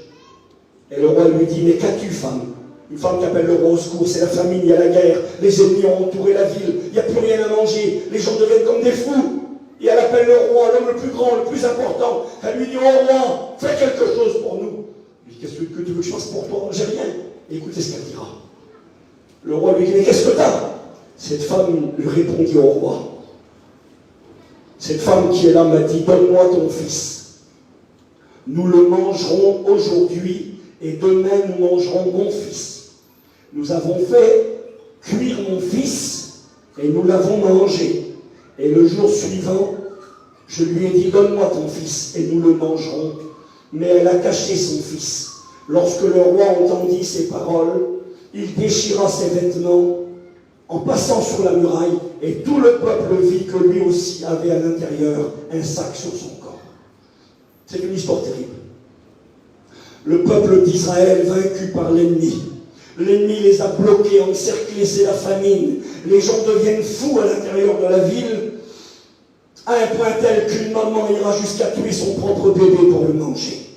Et le roi lui dit, « Mais qu'as-tu, femme ?» Une femme qui appelle le roi au secours, c'est la famine, il y a la guerre, les ennemis ont entouré la ville, il n'y a plus rien à manger, les gens deviennent comme des fous. Et elle appelle le roi, l'homme le plus grand, le plus important. Elle lui dit, « Oh roi, fais quelque chose pour nous. » Il dit, « Qu'est-ce que tu veux que je fasse pour toi? J'ai rien. » Et écoutez ce qu'elle dira. Le roi lui dit, « Mais qu'est-ce que t'as » Cette femme lui répondit au roi. Cette femme qui est là m'a dit, « Donne-moi ton fils. Nous le mangerons aujourd'hui et demain nous mangerons mon fils. Nous avons fait cuire mon fils et nous l'avons mangé. Et le jour suivant, je lui ai dit, donne-moi ton fils et nous le mangerons. Mais elle a caché son fils. Lorsque le roi entendit ces paroles, il déchira ses vêtements en passant sur la muraille et tout le peuple vit que lui aussi avait à l'intérieur un sac sur son corps. C'est une histoire terrible. Le peuple d'Israël vaincu par l'ennemi. L'ennemi les a bloqués, encerclés, c'est la famine. Les gens deviennent fous à l'intérieur de la ville, à un point tel qu'une maman ira jusqu'à tuer son propre bébé pour le manger.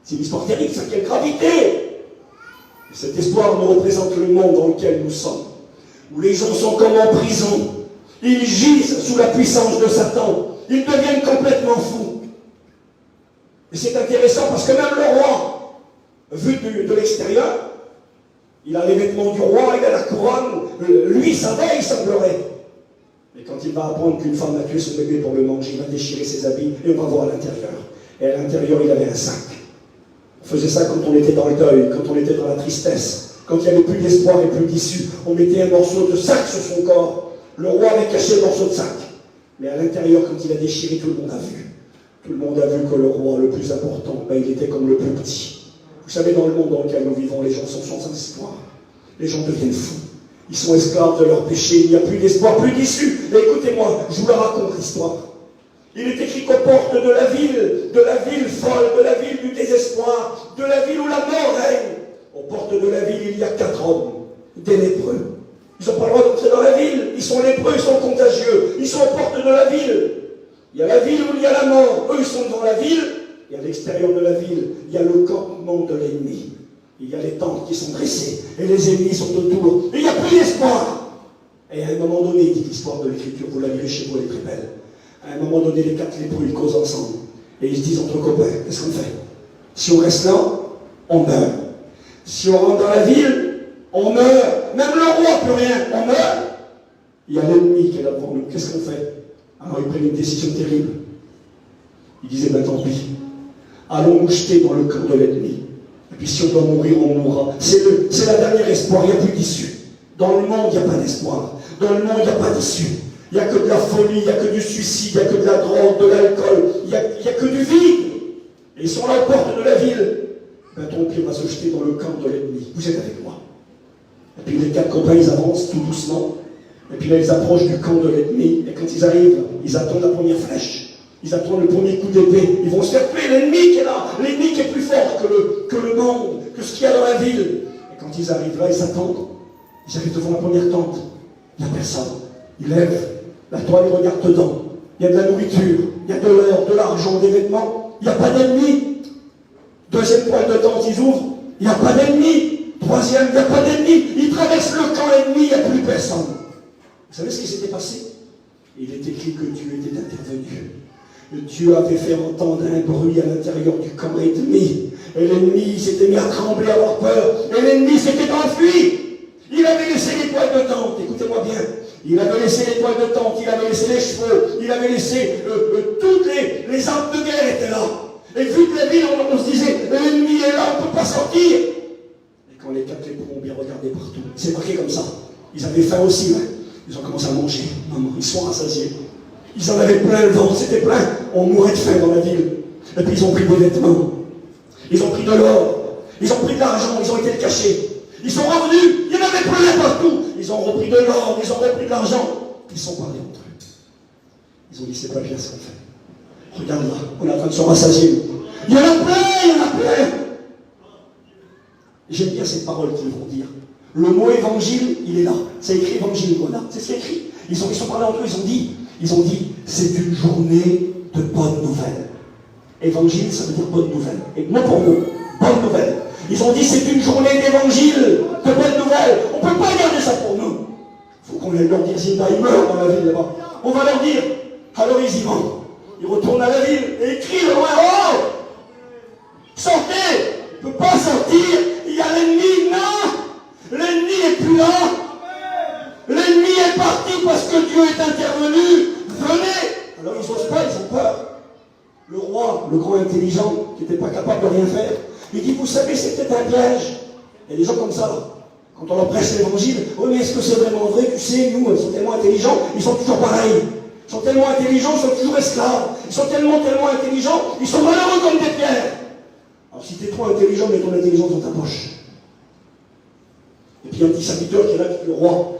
C'est une histoire terrible, ça, quelle gravité! Et cette histoire nous représente le monde dans lequel nous sommes, où les gens sont comme en prison. Ils gisent sous la puissance de Satan. Ils deviennent complètement fous. Et c'est intéressant parce que même le roi, vu de l'extérieur, il a les vêtements du roi, il a la couronne, lui ça va, il semblerait. Mais quand il va apprendre qu'une femme a tué son bébé pour le manger, il va déchirer ses habits et on va voir à l'intérieur. Et à l'intérieur, il avait un sac. On faisait ça quand on était dans le deuil, quand on était dans la tristesse, quand il n'y avait plus d'espoir et plus d'issue. On mettait un morceau de sac sur son corps. Le roi avait caché le morceau de sac. Mais à l'intérieur, quand il a déchiré, tout le monde a vu. Tout le monde a vu que le roi, le plus important, il était comme le plus petit. Vous savez, dans le monde dans lequel nous vivons, les gens sont sans espoir. Les gens deviennent fous. Ils sont esclaves de leur péché. Il n'y a plus d'espoir, plus d'issue. Mais écoutez-moi, je vous la raconte l'histoire. Il est écrit qu'aux portes de la ville folle, de la ville du désespoir, de la ville où la mort règne, aux portes de la ville, il y a 4 hommes, des lépreux. Ils n'ont pas le droit d'entrer dans la ville. Ils sont lépreux, ils sont contagieux. Ils sont aux portes de la ville. Il y a la ville où il y a la mort. Eux, ils sont dans la ville. Et à l'extérieur de la ville, il y a le campement de l'ennemi. Il y a les tentes qui sont dressées. Et les ennemis sont autour. Et il n'y a plus d'espoir. Et à un moment donné, dit l'histoire de l'Écriture, vous la lirez chez vous, elle est très belle. À un moment donné, les 4 lépreux, ils causent ensemble. Et ils se disent entre copains, qu'est-ce qu'on fait? Si on reste là, on meurt. Si on rentre dans la ville, on meurt. Même le roi peut rien, on meurt. Il y a l'ennemi qui est là devant nous, qu'est-ce qu'on fait? Alors ils prennent une décision terrible. Ils disaient, ben tant pis, allons nous jeter dans le camp de l'ennemi. Et puis si on doit mourir, on mourra. C'est la dernière espoir, il n'y a plus d'issue. Dans le monde, il n'y a pas d'espoir. Dans le monde, il n'y a pas d'issue. Il n'y a que de la folie, il n'y a que du suicide, il n'y a que de la drogue, de l'alcool, il n'y a que du vide. Et ils sont là aux portes de la ville. Ben tant pis, on va se jeter dans le camp de l'ennemi. Vous êtes avec moi. Et puis les 4 copains, ils avancent tout doucement. Et puis là, ils approchent du camp de l'ennemi. Et quand ils arrivent, ils attendent la première flèche. Ils attendent le premier coup d'épée. Ils vont se faire tuer. L'ennemi qui est là. L'ennemi qui est plus fort que le monde, que ce qu'il y a dans la ville. Et quand ils arrivent là, ils s'attendent. Ils arrivent devant la première tente. Il n'y a personne. Ils lèvent la toile, ils regardent dedans. Il y a de la nourriture. Il y a de l'or, de l'argent, des vêtements. Il n'y a pas d'ennemi. Deuxième poêle de tente, ils ouvrent. Il n'y a pas d'ennemi. Troisième, il n'y a pas d'ennemi. Ils traversent le camp ennemi, il n'y a plus personne. Vous savez ce qui s'était passé? Il est écrit que Dieu était intervenu. Dieu avait fait entendre un bruit à l'intérieur du camp ennemi. Et l'ennemi s'était mis à trembler, à avoir peur. Et l'ennemi s'était enfui. Il avait laissé les poêles de tente. Écoutez-moi bien. Il avait laissé les poêles de tente. Il avait laissé les chevaux. Il avait laissé toutes les armes de guerre étaient là. Et vu que la ville, on se disait, l'ennemi est là, on ne peut pas sortir. Et quand les 4 lépreux ont bien regardé partout, c'est marqué comme ça. Ils avaient faim aussi, hein. Ils ont commencé à manger. Maman, ils sont rassasiés. Ils en avaient plein le ventre, c'était plein. On mourait de faim dans la ville. Et puis ils ont pris des vêtements. Ils ont pris de l'or. Ils ont pris de l'argent. Ils ont été le cacher. Ils sont revenus. Il y en avait plein partout. Ils ont repris de l'or. Ils ont repris de l'argent. Ils sont parlés entre eux. Ils ont dit, c'est pas bien ce qu'on fait. Regarde là, on est en train de se rassasier. Il y en a plein, il y en a plein. J'aime bien ces paroles qu'ils vont dire. Le mot évangile, il est là. C'est écrit évangile, voilà. C'est ce qui est écrit. Ils sont parlé entre eux, ils ont dit, c'est une journée de bonnes nouvelles. Évangile, ça veut dire bonne nouvelle. Et mot pour mot, bonne nouvelle. Ils ont dit, c'est une journée d'évangile, de bonnes nouvelles. On ne peut pas garder ça pour nous. Il faut qu'on aille leur dire, Zinda, ils meurent dans la ville là-bas. On va leur dire, alors ils y vont. Ils retournent à la ville et ils crient loin, oh, sortez, il ne peut pas sortir, il y a l'ennemi, non. L'ennemi n'est plus là. L'ennemi est parti parce que Dieu est intervenu. Venez. Alors ils n'osent pas, ils ont peur. Le roi, le grand intelligent, qui n'était pas capable de rien faire, il dit, vous savez, c'est peut-être un piège. Il y a des gens comme ça, là. Quand on leur prêche l'évangile, oui, mais est-ce que c'est vraiment vrai? Tu sais, nous, ils sont tellement intelligents, ils sont toujours pareils. Ils sont tellement intelligents, ils sont toujours esclaves. Ils sont tellement intelligents, ils sont malheureux comme des pierres. Alors si tu es trop intelligent, mets ton intelligence dans ta poche. Et puis il y a un petit serviteur qui est là, qui dit, le roi,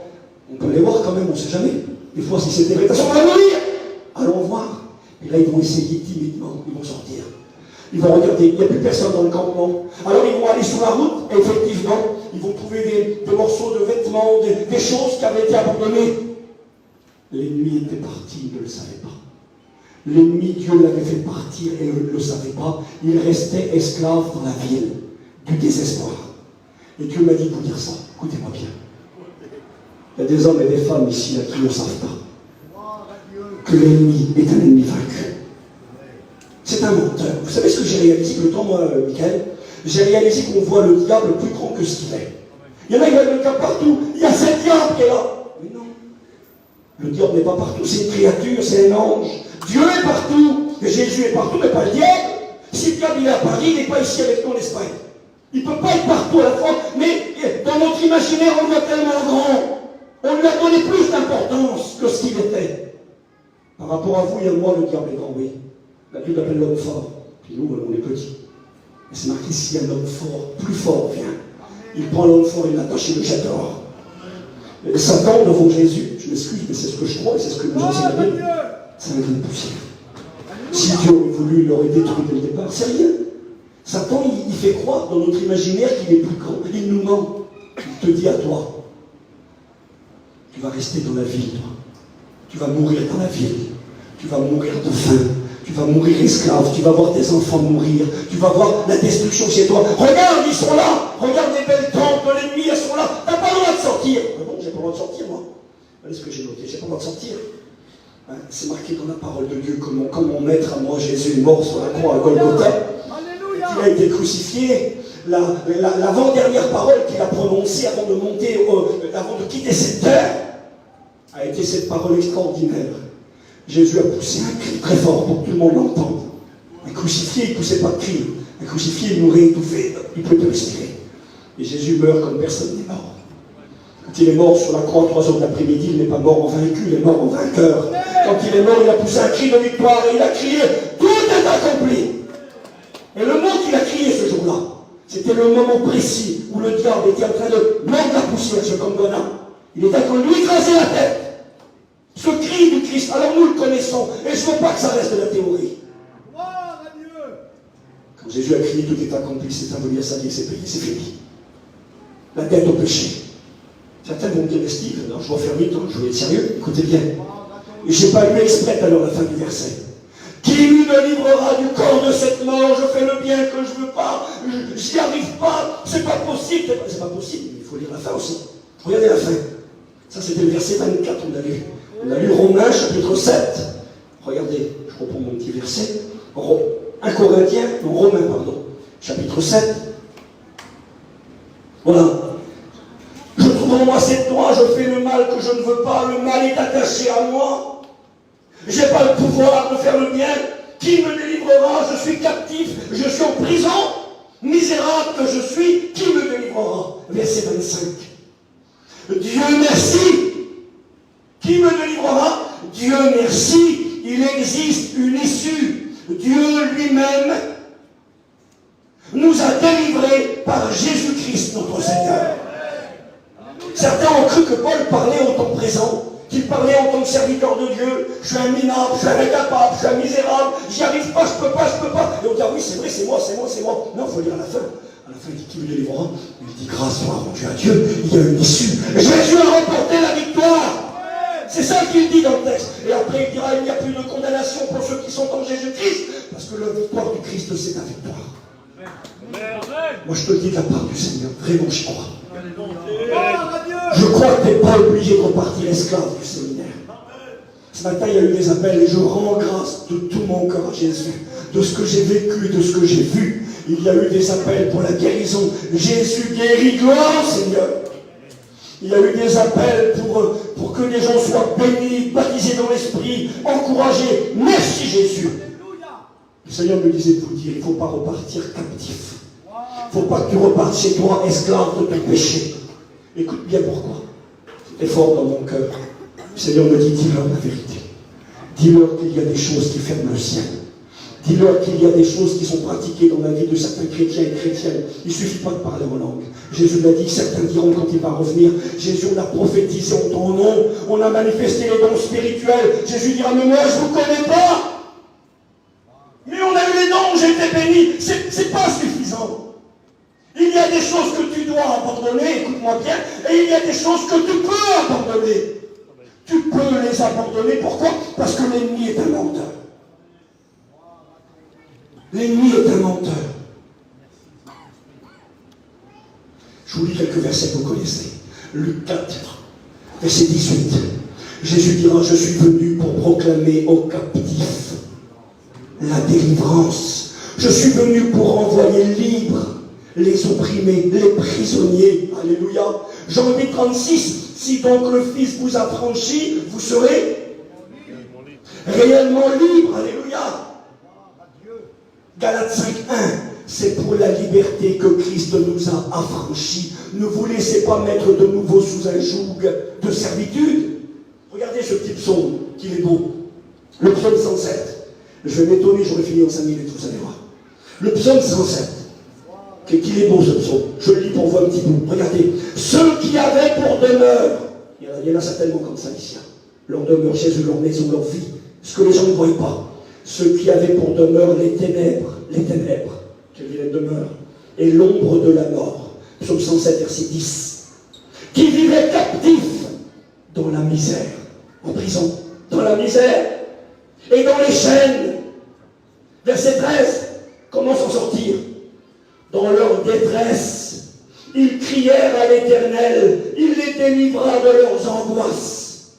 on peut les voir quand même, on ne sait jamais. Des fois, si c'est des vrais, on va mourir. Allons voir. Et là, ils vont essayer timidement, ils vont sortir. Ils vont regarder, il n'y a plus personne dans le campement. Alors ils vont aller sur la route, et effectivement, ils vont trouver des morceaux de vêtements, des choses qui avaient été abandonnées. L'ennemi était parti, il ne le savait pas. L'ennemi, Dieu l'avait fait partir et eux ne le savaient pas. Il restait esclave dans la ville du désespoir. Et Dieu m'a dit de vous dire ça. Écoutez-moi bien. Il y a des hommes et des femmes ici là, qui ne savent pas que l'ennemi est un ennemi vaincu. C'est un menteur. Vous savez ce que j'ai réalisé que le temps, moi, Michael, j'ai réalisé qu'on voit le diable plus grand que ce qu'il est. Il y en a qui voient le diable partout. Il y a ce diable qui est là. Mais non. Le diable n'est pas partout. C'est une créature, c'est un ange. Dieu est partout. Et Jésus est partout, mais pas le diable. Si le diable il est à Paris, il n'est pas ici avec nous en Espagne. Il ne peut pas être partout à la fois, mais dans notre imaginaire, on le voit tellement grand. On lui a donné plus d'importance que ce qu'il était. Par rapport à vous et à moi, le diable est grand, oui. La Bible appelle l'homme fort. Puis nous, on est petits. Mais c'est marqué, si un homme fort, plus fort vient, il prend l'homme fort, il l'attache et le jette dehors. Et Satan devant Jésus, je m'excuse, mais c'est ce que je crois et c'est ce que nous enseigne la Bible. C'est un grain de poussière. Si Dieu aurait voulu, il l'aurait détruit dès le départ. C'est rien. Satan, il fait croire dans notre imaginaire qu'il est plus grand. Il nous ment. Il te dit à toi, tu vas rester dans la ville, toi. Tu vas mourir dans la ville. Tu vas mourir de faim. Tu vas mourir esclave. Tu vas voir tes enfants mourir. Tu vas voir la destruction chez toi. Regarde, ils sont là. Regarde les belles tentes de l'ennemi, elles sont là. T'as pas le droit de sortir. Mais bon, j'ai pas le droit de sortir, moi. Voilà ce que j'ai noté. J'ai pas le droit de sortir. C'est marqué dans la parole de Dieu comme mon maître à moi, Jésus, est mort sur la croix à Golgotha. Il a été crucifié. L'avant-dernière parole qu'il a prononcée avant de monter, avant de quitter cette terre, a été cette parole extraordinaire. Jésus a poussé un cri très fort pour que tout le monde l'entende. Un crucifié, il ne poussait pas de cri. Un crucifié, il mourait étouffé. Il ne peut plus respirer. Et Jésus meurt comme personne n'est mort. Quand il est mort sur la croix à 3 heures de l'après-midi, il n'est pas mort en vaincu, il est mort en vainqueur. Quand il est mort, il a poussé un cri de victoire et il a crié « Tout est accompli !» Et le mot qu'il a crié ce jour-là, c'était le moment précis où le diable était en train de mettre la poussière sur Kangona. Il était en train de lui écraser la tête. Ce cri du Christ, alors nous le connaissons, et je ne veux pas que ça reste de la théorie. Quand Jésus a crié « Tout est accompli », c'est un dire ça dit, c'est payé, c'est fini. La dette au péché. Certains vont me dire, Steve, non, je dois faire vite, je vais être sérieux, écoutez bien. Et je n'ai pas lu exprès alors la fin du verset. Qui me livrera du corps de cette mort? Je fais le bien que je ne veux pas, je n'y arrive pas, c'est pas possible. C'est pas possible, mais il faut lire la fin aussi. Regardez la fin. Ça c'était le verset 24, on a lu. On a lu Romains chapitre 7. Regardez, je reprends mon petit verset. 1 Corinthiens, non, Romains, pardon, chapitre 7. Voilà. Je trouve en moi cette loi, je fais le mal que je ne veux pas, le mal est attaché à moi. Je n'ai pas le pouvoir de faire le bien. Qui me délivrera? Je suis captif, je suis en prison. Misérable que je suis, qui me délivrera? Verset 25. Dieu merci. Qui me délivrera? Dieu merci. Il existe une issue. Dieu lui-même nous a délivrés par Jésus-Christ notre Seigneur. Certains ont cru que Paul parlait en temps présent, qu'il parlait en tant que serviteur de Dieu. Je suis un minable, je suis un incapable, je suis un misérable, j'y arrive pas, je peux pas. Et on dit, ah oui, c'est vrai, c'est moi. Non, il faut lire à la fin. À la fin, il dit, qui me délivrera? Il dit, grâce soit rendue à Dieu, il y a une issue. Jésus a remporté la victoire. C'est ça qu'il dit dans le texte. Et après, il dira, il n'y a plus de condamnation pour ceux qui sont en Jésus-Christ, parce que la victoire du Christ, c'est la victoire. Moi, je te le dis de la part du Seigneur, vraiment, je crois. Je crois que tu n'es pas obligé de repartir esclave du séminaire. Ce matin, il y a eu des appels et je rends grâce de tout mon cœur à Jésus, de ce que j'ai vécu, de ce que j'ai vu. Il y a eu des appels pour la guérison. Jésus guérit, gloire au Seigneur. Il y a eu des appels pour que les gens soient bénis, baptisés dans l'esprit, encouragés. Merci Jésus. Le Seigneur me disait de vous dire, il ne faut pas repartir captif. Il ne faut pas que tu repartes chez toi esclave de ton péché. Écoute bien pourquoi. C'était fort dans mon cœur. Le Seigneur me dit, dis-leur la vérité. Dis-leur qu'il y a des choses qui ferment le ciel. Dis-leur qu'il y a des choses qui sont pratiquées dans la vie de certains chrétiens et chrétiennes. Il ne suffit pas de parler en langue. Jésus l'a dit, certains diront quand il va revenir, Jésus, on a prophétisé en ton nom, on a manifesté les dons spirituels. Jésus dira, mais moi je ne vous connais pas. Mais on a eu les dons, j'ai été béni. C'est pas suffisant. Il y a des choses que tu dois abandonner, écoute-moi bien, et il y a des choses que tu peux abandonner. Tu peux les abandonner, pourquoi? Parce que l'ennemi est un menteur. L'ennemi est un menteur. Je vous lis quelques versets que vous connaissez. Luc 4, verset 18. Jésus dira, je suis venu pour proclamer aux captifs la délivrance. Je suis venu pour envoyer libres les opprimés, les prisonniers. Alléluia. Jean 8, 36. Si donc le Fils vous a franchi, vous serez réellement libre. Alléluia. Galates 5, 1. C'est pour la liberté que Christ nous a affranchis. Ne vous laissez pas mettre de nouveau sous un joug de servitude. Regardez ce petit psaume, qu'il est beau. Le psaume 107. Je vais m'étonner, j'aurais fini en 5 minutes, vous allez voir. Le psaume 107. Qu'il est beau ce psaume. Je le lis pour vous un petit bout. Regardez. Ceux qui avaient pour demeure, il y en a certainement comme ça ici, leur demeure chez eux, leur maison, leur vie, ce que les gens ne voient pas. Ceux qui avaient pour demeure les ténèbres, quelle vilaine demeure, et l'ombre de la mort. Psaume 107, verset 10. Qui vivaient captifs dans la misère, en prison, dans la misère, et dans les chaînes. Verset 13. Comment s'en sortir? Dans leur détresse, ils crièrent à l'Éternel, il les délivra de leurs angoisses.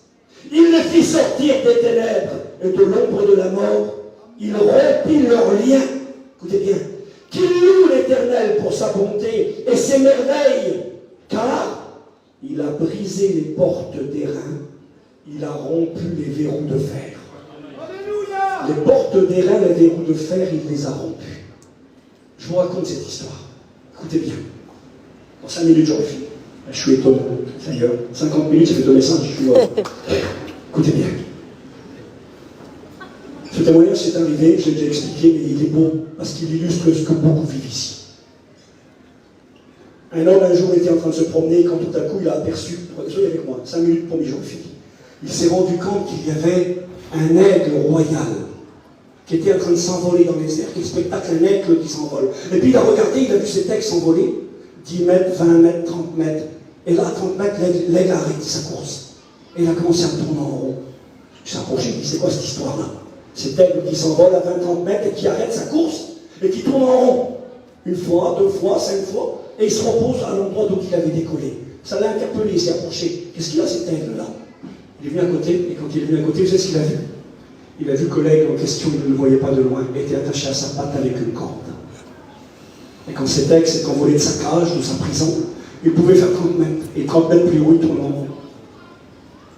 Il les fit sortir des ténèbres et de l'ombre de la mort. Il rompit leurs liens. Écoutez bien. Qu'il loue l'Éternel pour sa bonté et ses merveilles, car il a brisé les portes d'airain, il a rompu les verrous de fer. Alléluia. Les portes d'airain, les verrous de fer, il les a rompus. Je vous raconte cette histoire. Écoutez bien. Dans 5 minutes, j'aurai fini. Je suis étonné. D'ailleurs, 50 minutes, ça fait 2 messages. Je suis mort. Écoutez bien. Ce témoignage s'est arrivé, je l'ai déjà expliqué, mais il est beau parce qu'il illustre ce que beaucoup vivent ici. Un homme un jour était en train de se promener quand tout à coup il a aperçu, soyez avec moi, 5 minutes, premier jour fini. Il s'est rendu compte qu'il y avait un aigle royal qui était en train de s'envoler dans les airs, quel spectacle, un aigle qui s'envole. Et puis il a regardé, il a vu cet aigle s'envoler, 10 mètres, 20 mètres, 30 mètres. Et là, à 30 mètres, l'aigle a arrêté sa course. Et il a commencé à tourner en rond. Je suis approché, il dit, c'est quoi cette histoire-là? Cet aigle qui s'envole à 20-30 mètres et qui arrête sa course et qui tourne en rond. 1 fois, 2 fois, 5 fois, et il se repose à l'endroit d'où il avait décollé. Ça l'a interpellé, il s'est approché. Qu'est-ce qu'il a cet aigle-là? Il est venu à côté, et quand il est venu à côté, vous savez ce qu'il a vu? Il a vu que l'aigle en question, il ne le voyait pas de loin, était attaché à sa patte avec une corde. Et quand cet aigle s'est envolé de sa cage, de sa prison, il pouvait faire 30 mètres. Et 30 mètres plus haut, il tourne en rond.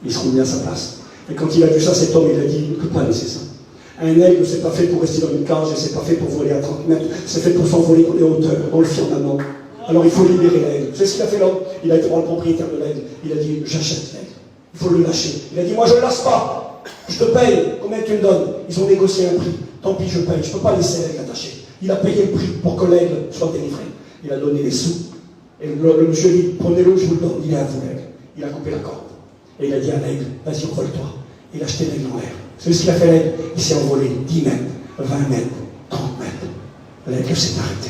Il se remet à sa place. Et quand il a vu ça, cet homme, il a dit, il ne peut pas laisser ça. Un aigle, ce n'est pas fait pour rester dans une cage, et ce n'est pas fait pour voler à 30 mètres, c'est fait pour s'envoler dans les hauteurs, dans le firmament. Alors il faut libérer l'aigle. C'est ce qu'il a fait l'homme. Il a été voir le propriétaire de l'aigle. Il a dit, j'achète l'aigle. Il faut le lâcher. Il a dit, moi je ne le lâche pas. Je te paye. Combien tu me donnes? Ils ont négocié un prix. Tant pis, je paye. Je ne peux pas laisser l'aigle attaché. Il a payé le prix pour que l'aigle soit délivré. Il a donné les sous. Et le monsieur dit, prenez-le, je vous le donne. Il est à vous, l'aigle. Il a coupé la corde. Et il a dit à l'aigle, vas-y, envole-toi. Il a acheté l'aigle en l'air. C'est ce qu'il a fait l'aigle. Il s'est envolé 10 mètres, 20 mètres, 30 mètres. L'aigle s'est arrêté.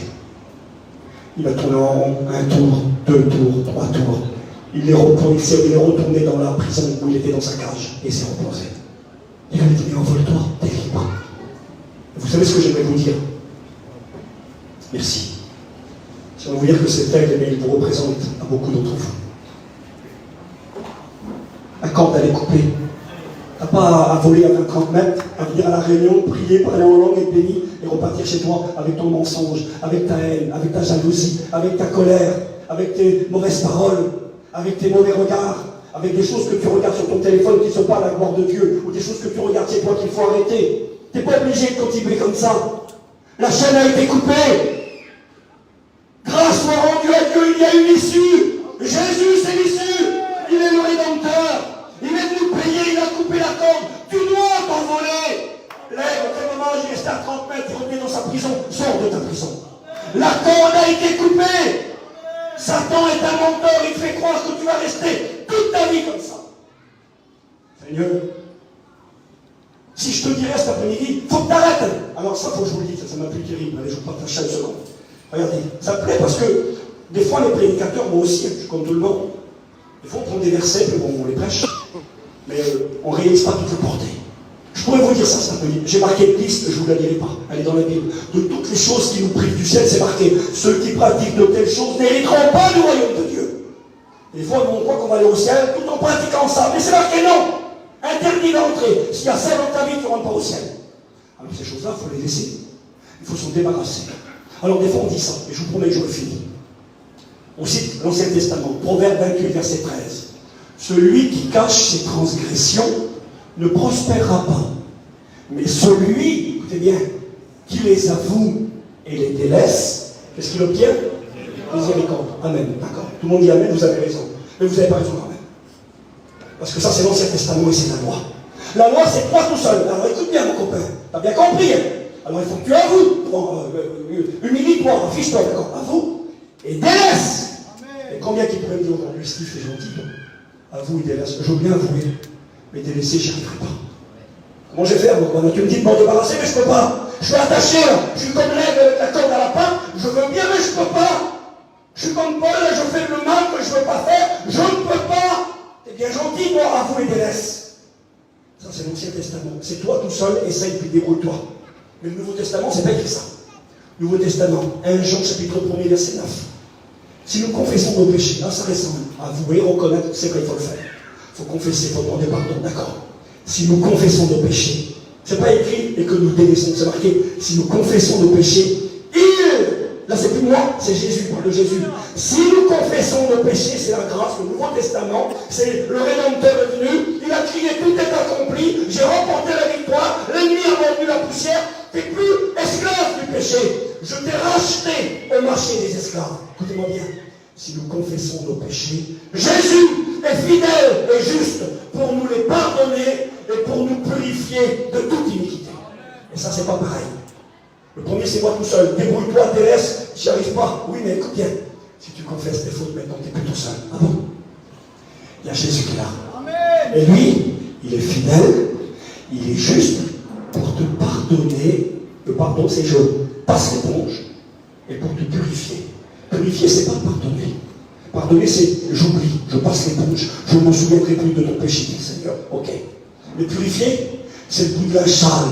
Il a tourné en rond, 1 tour, 2 tours, 3 tours. Il est retourné dans la prison où il était dans sa cage et s'est reposé. Il a dit, mais envole-toi, t'es libre. Vous savez ce que j'aimerais vous dire? Merci. J'aimerais vous dire que cet aigle, il vous représente à beaucoup d'entre vous. La corde, elle est coupée. Tu n'as pas à voler à 20-30 mètres, à venir à la réunion, prier, parler en langue et bénir, et repartir chez toi avec ton mensonge, avec ta haine, avec ta jalousie, avec ta colère, avec tes mauvaises paroles, avec tes mauvais regards, avec des choses que tu regardes sur ton téléphone qui ne sont pas à la gloire de Dieu, ou des choses que tu regardes chez toi qu'il faut arrêter. Tu n'es pas obligé de continuer comme ça. La chaîne a été coupée. Grâce soit rendue à Dieu, il y a une issue. Jésus, c'est l'issue. Il est le Rédempteur. Il est venu payer, il a coupé la corde. Tu dois t'envoler. L'aigle, au quel moment il restait à 30 mètres, il revenait dans sa prison. Sors de ta prison. La corde a été coupée. Satan est un menteur, il te fait croire que tu vas rester toute ta vie comme ça. Seigneur, si je te dirais cet après-midi, il faut que tu arrêtes. Alors ça, il faut que je vous le dise, ça m'a plus terrible. Allez, je vous partage ça une seconde. Regardez, ça me plaît parce que des fois, les prédicateurs, moi aussi, je suis comme tout le monde. Des fois, on prend des versets, puis on les prêche, mais on ne réalise pas toute la portée. Je pourrais vous dire ça cet après-midi. J'ai marqué une liste, je ne vous la dirai pas. Elle est dans la Bible. De toutes les choses qui nous privent du ciel, c'est marqué. Ceux qui pratiquent de telles choses n'hériteront pas du royaume de Dieu. Des fois, nous, on croit qu'on va aller au ciel tout en pratiquant ça. Mais c'est marqué non. Interdit d'entrer. S'il y a ça dans ta vie, tu ne rentres pas au ciel. Alors ces choses-là, il faut les laisser. Il faut s'en débarrasser. Alors des fois, on dit ça. Et je vous promets que je le finis. On cite l'Ancien Testament, Proverbe 28, verset 13. Celui qui cache ses transgressions ne prospérera pas. Mais celui, écoutez bien, qui les avoue et les délaisse, qu'est-ce qu'il obtient? Miséricorde. Amen. D'accord. Tout le monde dit Amen, vous avez raison. Mais vous n'avez pas raison quand même. Parce que ça, c'est l'Ancien Testament et c'est la loi. La loi, c'est toi tout seul. Alors écoute bien, mon copain. Tu as bien compris. Hein? Alors il faut que tu avoues. Humilie-toi, affiche-toi, d'accord? Avoue et délaisse. Et combien qui pourraient me dire aujourd'hui, Steve, c'est gentil, avoue et délaisse. Je veux bien avouer, mais délaisser, j'y arriverai pas. Comment je vais faire, moi? Tu me dis de m'en débarrasser, mais je ne peux pas. Je suis attaché, là. Je suis comme l'aigle avec la corde à la patte. Je veux bien, mais je ne peux pas. Je suis comme Paul, là, je fais le mal que je ne veux pas faire. Je ne peux pas. T'es bien gentil, moi, avoue et délaisse. Ça, c'est l'Ancien Testament. C'est toi tout seul, essaye, puis débrouille-toi. Mais le Nouveau Testament, c'est pas écrit ça. Nouveau Testament, 1 Jean, chapitre 1er, verset 9. Si nous confessons nos péchés, là ça ressemble, avouer, reconnaître, c'est vrai, il faut le faire. Il faut confesser, il faut demander pardon, d'accord. Si nous confessons nos péchés, c'est pas écrit et que nous délaissons, c'est marqué, si nous confessons nos péchés, là c'est plus moi, c'est Jésus, parle de Jésus. Si nous confessons nos péchés, c'est la grâce, le Nouveau Testament, c'est le Rédempteur est venu, il a crié, tout est accompli, j'ai remporté la victoire, l'ennemi a mordu la poussière, tu n'es plus esclave du péché, je t'ai racheté au marché des esclaves. Écoutez-moi bien, si nous confessons nos péchés, Jésus est fidèle et juste pour nous les pardonner et pour nous purifier de toute iniquité. Et ça, c'est pas pareil. Le premier, c'est moi tout seul. Débrouille-toi, délaisse, j'y arrive pas. Oui, mais écoute bien, si tu confesses tes fautes, maintenant, tu n'es plus tout seul. Ah bon? Il y a Jésus qui est là. Amen. Et lui, il est fidèle, il est juste pour te pardonner. Le pardon, c'est je passe l'éponge et pour te purifier. Purifier, c'est pas pardonner. Pardonner, c'est j'oublie, je passe l'éponge, je ne me souviendrai plus de ton péché, dit le Seigneur. Ok. Mais purifier, c'est le bout de la châle,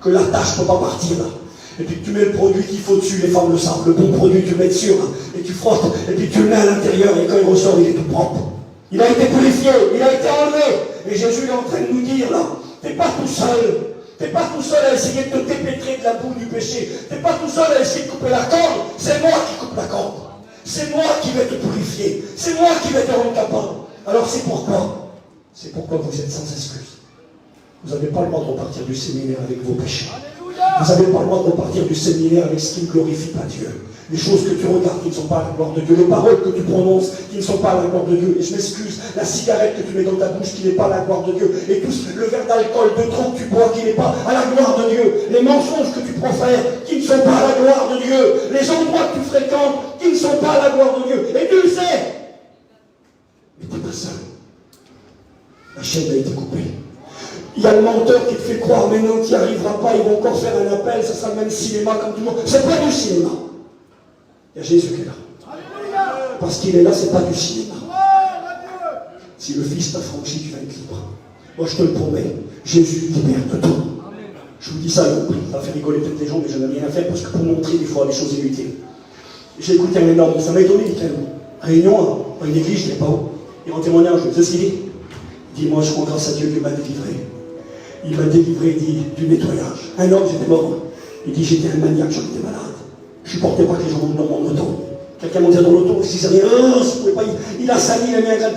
que la tâche ne peut pas partir là. Et puis tu mets le produit qu'il faut dessus, les femmes le savent, le bon produit, tu le mets dessus, hein, et tu frottes, et puis tu le mets à l'intérieur, et quand il ressort, il est tout propre. Il a été purifié, il a été enlevé. Et Jésus est en train de nous dire là, t'es pas tout seul. T'es pas tout seul à essayer de te dépêtrer de la boue du péché. T'es pas tout seul à essayer de couper la corde. C'est moi qui coupe la corde. C'est moi qui vais te purifier. C'est moi qui vais te rendre capable. Alors c'est pourquoi vous êtes sans excuse. Vous n'avez pas le droit de repartir du séminaire avec vos péchés. Vous n'avez pas le droit de repartir du séminaire avec ce qui ne glorifie pas Dieu. Les choses que tu regardes qui ne sont pas à la gloire de Dieu, les paroles que tu prononces qui ne sont pas à la gloire de Dieu, et je m'excuse, la cigarette que tu mets dans ta bouche qui n'est pas à la gloire de Dieu, et tout le verre d'alcool de trop que tu bois qui n'est pas à la gloire de Dieu, les mensonges que tu profères qui ne sont pas à la gloire de Dieu, les endroits que tu fréquentes qui ne sont pas à la gloire de Dieu, et tu le sais. Mais tu n'es pas seul. La chaîne a été coupée. Il y a le menteur qui te fait croire, mais non, tu n'y arriveras pas, ils vont encore faire un appel, ça sera le même cinéma comme tout le monde. C'est pas du cinéma. Il y a Jésus qui est là. Parce qu'il est là, c'est pas du cinéma. Si le Fils t'a franchi, tu vas être libre. Moi, je te le promets, Jésus libère de tout. Je vous dis ça, ça fait rigoler peut-être les gens, mais je n'ai rien à faire parce que pour montrer des fois des choses inutiles. J'ai écouté un énorme, ça m'a étonné, réunion à une église, je ne sais pas où. Il rend témoignage, je sais ce qu'il dit. Il dit, moi, je rends grâce à Dieu qui m'a délivré. Il m'a délivré, il dit, du nettoyage. Un homme, j'étais mort. Il dit, j'étais un maniaque, j'en étais malade. Je supportais pas que les gens montent dans mon auto. Quelqu'un montait dans l'auto, si ça rien, il a sali, il a mis un